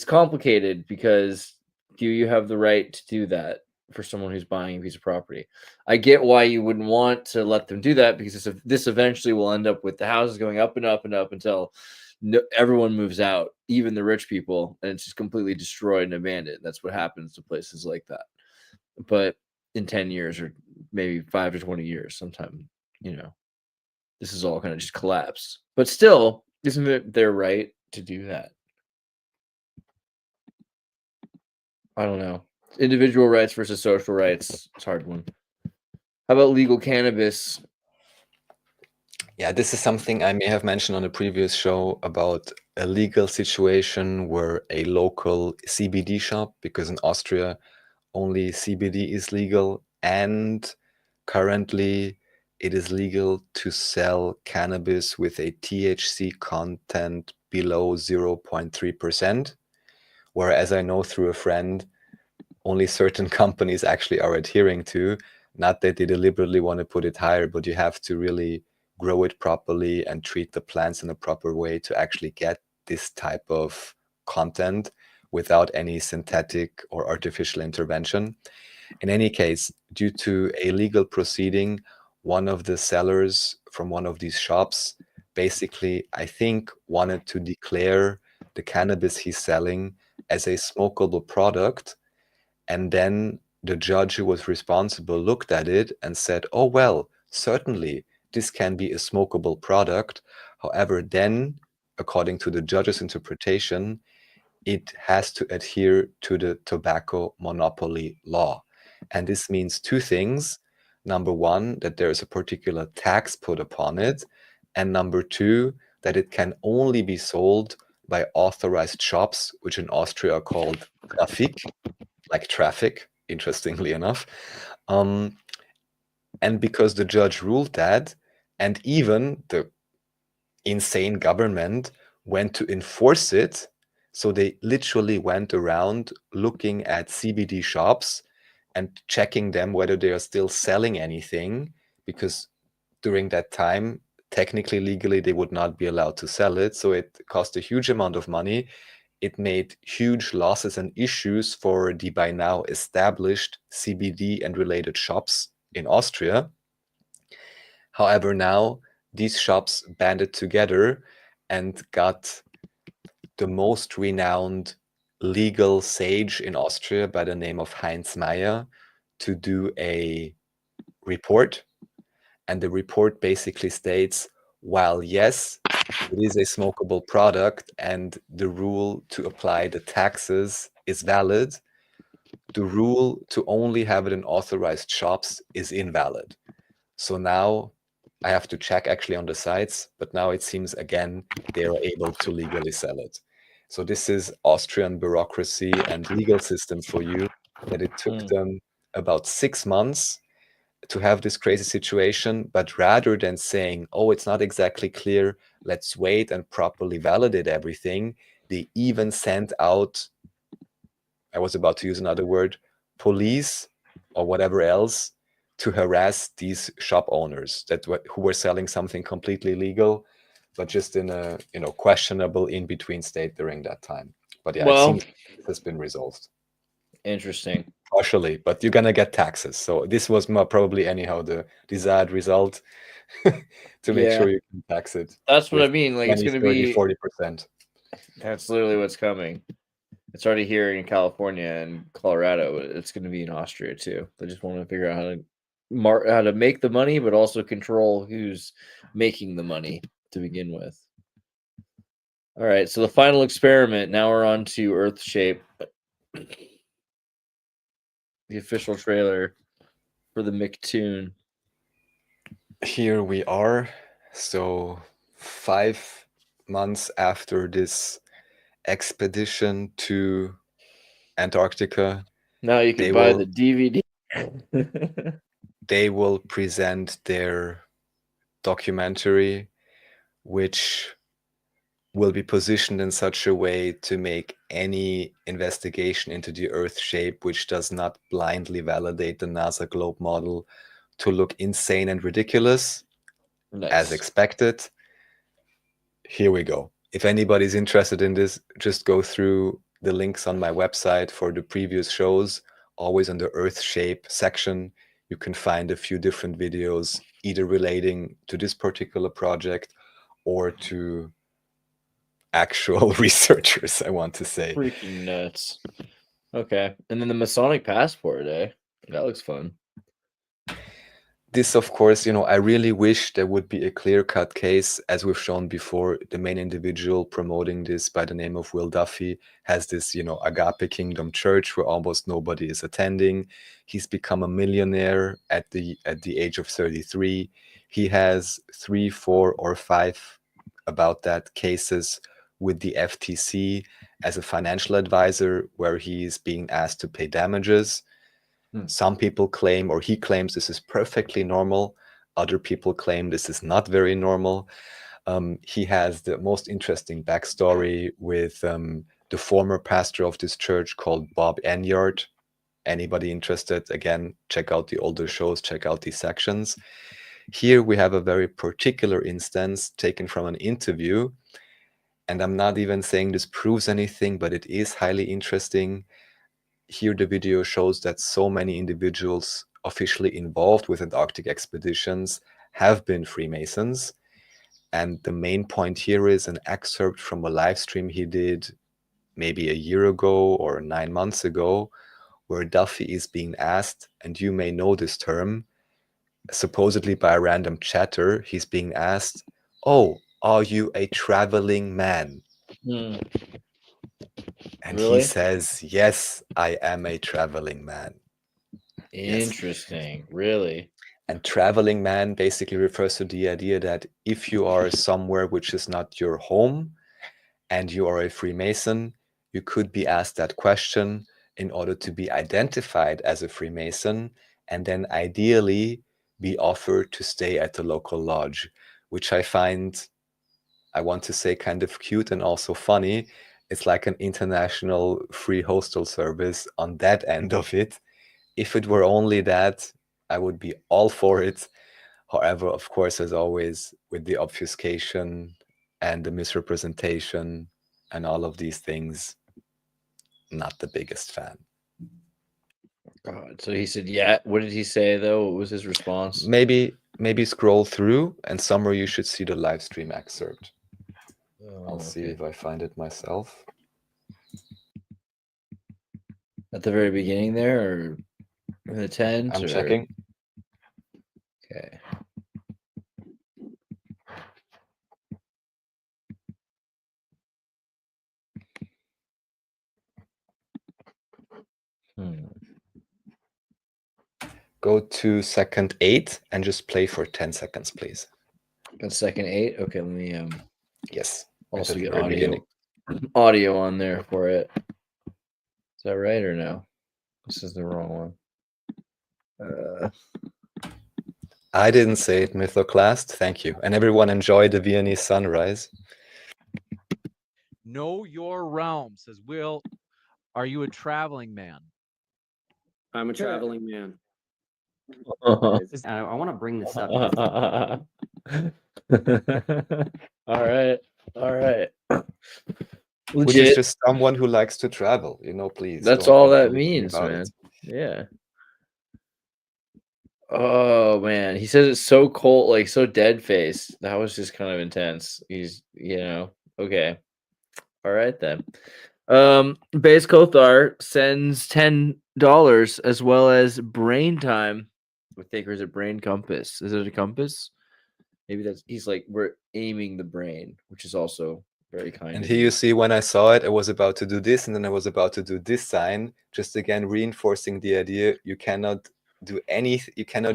complicated because do you have the right to do that for someone who's buying a piece of property? I get why you wouldn't want to let them do that because this eventually will end up with the houses going up and up and up until everyone moves out, even the rich people, and it's just completely destroyed and abandoned. That's what happens to places like that. But in 10 years or maybe 5 to 20 years, sometime, this is all kind of just collapsed. But still, isn't it their right to do that? I don't know. Individual rights versus social rights. It's a hard one. How about legal cannabis? yeah, this is something I may have mentioned on a previous show about a legal situation where a local CBD shop, because in Austria only CBD is legal, and currently it is legal to sell cannabis with a THC content below 0.3%, whereas I know through a friend, only certain companies actually are adhering to. Not that they deliberately want to put it higher, but you have to really grow it properly and treat the plants in a proper way to actually get this type of content without any synthetic or artificial intervention. In any case, due to a legal proceeding, one of the sellers from one of these shops basically, I think, wanted to declare the cannabis he's selling as a smokable product. And then the judge who was responsible looked at it and said, oh, well, certainly this can be a smokable product. However, then, according to the judge's interpretation, it has to adhere to the tobacco monopoly law. And this means two things. Number one, that there is a particular tax put upon it. And number two, that it can only be sold by authorized shops, which in Austria are called Trafik, like traffic, interestingly enough. And because the judge ruled that, and even the insane government went to enforce it, so they literally went around looking at CBD shops and checking them whether they are still selling anything, because during that time, technically, legally, they would not be allowed to sell it. So it cost a huge amount of money. It made huge losses and issues for the by now established CBD and related shops in Austria. However, now these shops banded together and got the most renowned legal sage in Austria by the name of Heinz Meyer to do a report. And the report basically states, while yes, it is a smokable product and the rule to apply the taxes is valid, the rule to only have it in authorized shops is invalid. So now I have to check actually on the sites, but now it seems again they are able to legally sell it. So this is Austrian bureaucracy and legal system for you, that it took them about 6 months to have this crazy situation, but rather than saying, oh, it's not exactly clear, let's wait and properly validate everything, they even sent out, I was about to use another word, police or whatever else to harass these shop owners who were selling something completely legal, but just in a questionable in-between state during that time. But yeah, it Well, seems it has been resolved. interesting. partially, but you're gonna get taxes. So this was probably anyhow the desired result to make sure you can tax it. That's what I with mean. Like, it's 20, going to 30, be 40%. That's literally what's coming. It's already here in California and Colorado. It's going to be in Austria too. They just want to figure out how to make the money, but also control who's making the money to begin with. All right, so the final experiment. Now we're on to Earth Shape, the official trailer for the McToon. Here we are. So 5 months after this expedition to Antarctica, Now you can they buy will- the DVD. they will present their documentary, which will be positioned in such a way to make any investigation into the Earth shape, which does not blindly validate the NASA globe model, to look insane and ridiculous, as expected. Here we go. If anybody's interested in this, just go through the links on my website for the previous shows. Always on the Earth shape section, you can find a few different videos, either relating to this particular project or to actual researchers, I want to say. Freaking nuts. Okay. And then the Masonic passport, eh? That looks fun. This, of course, I really wish there would be a clear-cut case. As we've shown before, the main individual promoting this by the name of Will Duffy has this, Agape Kingdom Church where almost nobody is attending. He's become a millionaire at the age of 33. He has 3, 4, or 5 about that cases with the FTC as a financial advisor where he is being asked to pay damages. Some people claim, or he claims, this is perfectly normal. Other people claim this is not very normal. He has the most interesting backstory with the former pastor of this church called Bob Enyart. Anybody interested, again, check out the older shows, check out these sections. Here we have a very particular instance taken from an interview. And I'm not even saying this proves anything, but it is highly interesting. Here the video shows that so many individuals officially involved with Antarctic expeditions have been Freemasons. And the main point here is an excerpt from a live stream he did maybe a year ago or 9 months ago, where Duffy is being asked, and you may know this term, supposedly by a random chatter, he's being asked, "Oh, are you a traveling man?" And Really? he says, "Yes, I am a traveling man." Interesting. Yes. Really? And traveling man basically refers to the idea that if you are somewhere which is not your home and you are a Freemason, you could be asked that question in order to be identified as a Freemason and then ideally be offered to stay at the local lodge, which I find, I want to say, kind of cute and also funny. It's like an international free hostel service on that end of it. If it were only that, I would be all for it. However, of course, as always, with the obfuscation and the misrepresentation and all of these things, not the biggest fan. God. So he said, yeah. What did he say, though? What was his response? Maybe scroll through, and somewhere you should see the live stream excerpt. I'll see if I find it myself. At the very beginning there, or in the tent? I'm checking. Okay. Go to second 8 and just play for 10 seconds, please. Got second 8? Okay, let me Yes. also get audio on there for it. Is that right or no? This is the wrong one. I didn't say it, Mythoclast. Thank you. And everyone enjoy the Viennese sunrise. Know your realm, says Will. Are you a traveling man? I'm a traveling man. I want to bring this up. All right. Which is just someone who likes to travel, please. That's don't all think that anything means, about man. it. Yeah. Oh man, he says it's so cold, like so dead face. That was just kind of intense. He's, okay. All right then. Base Kothar sends $10 as well as brain time. I think, or is it brain compass? Is it a compass? Maybe he's like, we're aiming the brain, which is also very kind And of here you. you see when I saw it, I was about to do this, and then I was about to do this sign, just again reinforcing the idea you cannot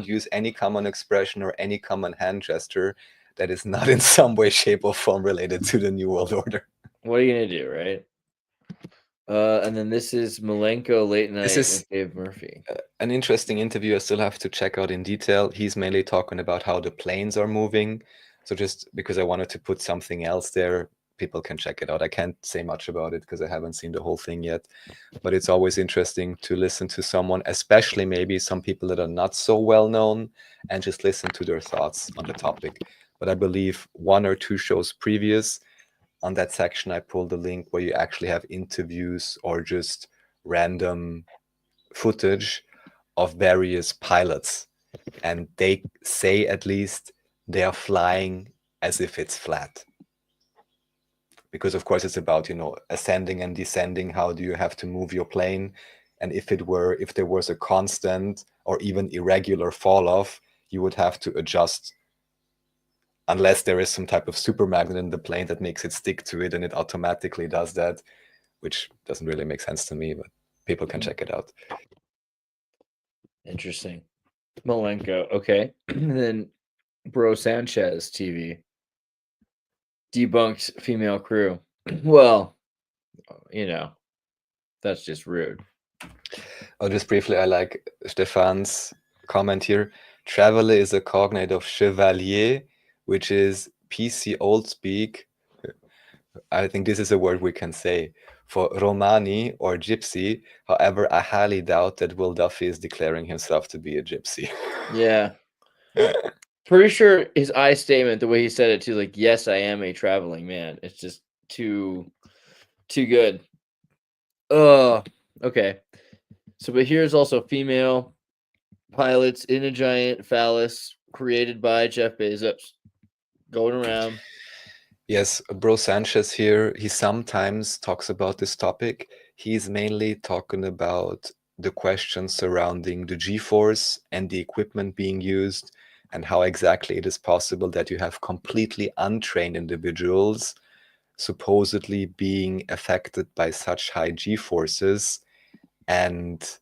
use any common expression or any common hand gesture that is not in some way, shape, or form related to the New World Order. What are you gonna do, right? And then this is Malenko Late Night This is with Dave Murphy. an interesting interview I still have to check out in detail. He's mainly talking about how the planes are moving. So just because I wanted to put something else there, people can check it out. I can't say much about it because I haven't seen the whole thing yet. But it's always interesting to listen to someone, especially maybe some people that are not so well known, and just listen to their thoughts on the topic. But I believe 1 or 2 shows previous, on that section, I pulled a link where you actually have interviews or just random footage of various pilots, and they say at least they are flying as if it's flat, because of course it's about ascending and descending. How do you have to move your plane? And if there was a constant or even irregular fall off, you would have to adjust, unless there is some type of super magnet in the plane that makes it stick to it, and it automatically does that, which doesn't really make sense to me, but people can check it out. Interesting. Malenko, okay. And then Bro Sanchez TV debunked female crew. Well, that's just rude. Oh, just briefly, I like Stefan's comment here. Traveler is a cognate of chevalier, which is PC old speak. I think this is a word we can say for Romani or gypsy. However, I highly doubt that Will Duffy is declaring himself to be a gypsy. Yeah. Pretty sure his I statement, the way he said it too, like, yes, I am a traveling man. It's just too good. Okay. So, but here's also female pilots in a giant phallus created by Jeff Bezos going around. Yes, Bro Sanchez here, he sometimes talks about this topic. He's mainly talking about the questions surrounding the G-force and the equipment being used, and how exactly it is possible that you have completely untrained individuals supposedly being affected by such high G-forces, and,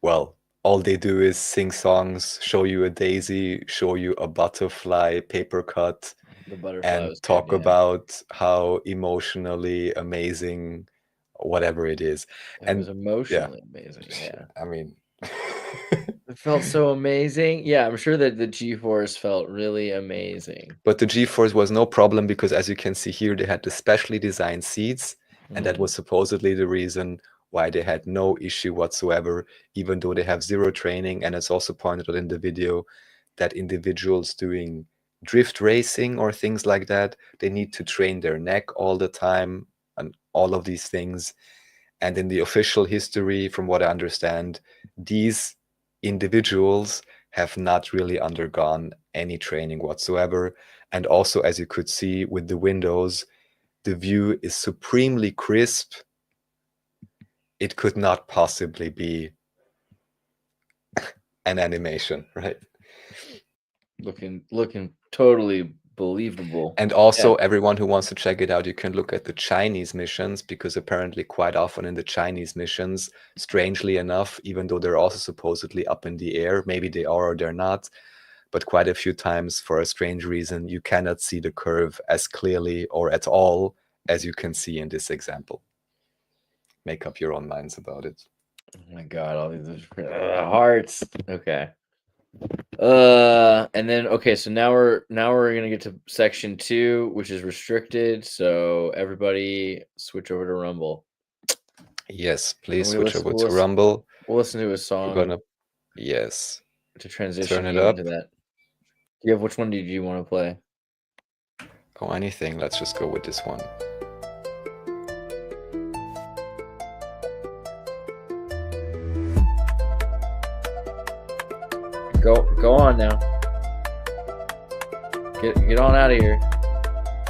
well, all they do is sing songs, show you a daisy, show you a butterfly paper cut, The butterfly and was talk good, yeah. about how emotionally amazing whatever it is. It was emotionally amazing. Yeah. I mean, It felt so amazing. Yeah, I'm sure that the G-force felt really amazing. but the G-force was no problem because, as you can see here, they had the specially designed seats, and that was supposedly the reason why they had no issue whatsoever, even though they have zero training. And it's also pointed out in the video that individuals doing drift racing or things like that, they need to train their neck all the time and all of these things. And in the official history, from what I understand, these individuals have not really undergone any training whatsoever. And also, as you could see with the windows, the view is supremely crisp. It could not possibly be an animation, right? Looking totally believable. And also, everyone who wants to check it out, you can look at the Chinese missions, because apparently quite often in the Chinese missions, strangely enough, even though they're also supposedly up in the air, maybe they are or they're not, but quite a few times, for a strange reason, you cannot see the curve as clearly or at all as you can see in this example. Make up your own minds about it. Oh my god, all these hearts. Okay. And then so now we're gonna get to section 2, which is restricted. So everybody switch over to Rumble. Yes, please We'll switch over to Rumble. We'll listen to a song Yes, to transition turn it you up. into that. Which one did you want to play? Oh, anything. Let's just go with this one. Go on now. Get on out of here.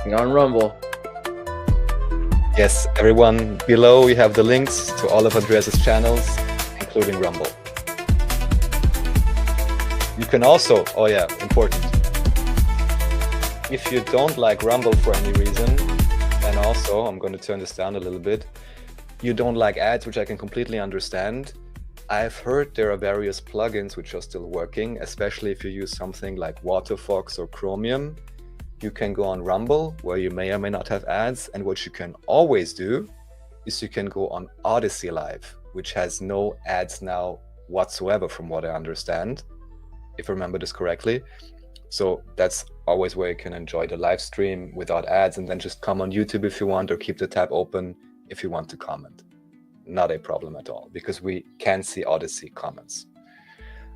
Get on Rumble. Yes, everyone, below we have the links to all of Andreas's channels, including Rumble. You can also, oh yeah, important. If you don't like Rumble for any reason, and also, I'm going to turn this down a little bit, you don't like ads, which I can completely understand. I've heard there are various plugins which are still working, especially if you use something like Waterfox or Chromium. You can go on Rumble, where you may or may not have ads, and what you can always do is you can go on Odyssey Live, which has no ads now whatsoever, from what I understand, if I remember this correctly. So that's always where you can enjoy the live stream without ads, and then just come on YouTube if you want, or keep the tab open if you want to comment. Not a problem at all, because we can see Odyssey comments.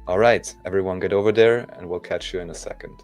All right, everyone get over there, and we'll catch you in a second.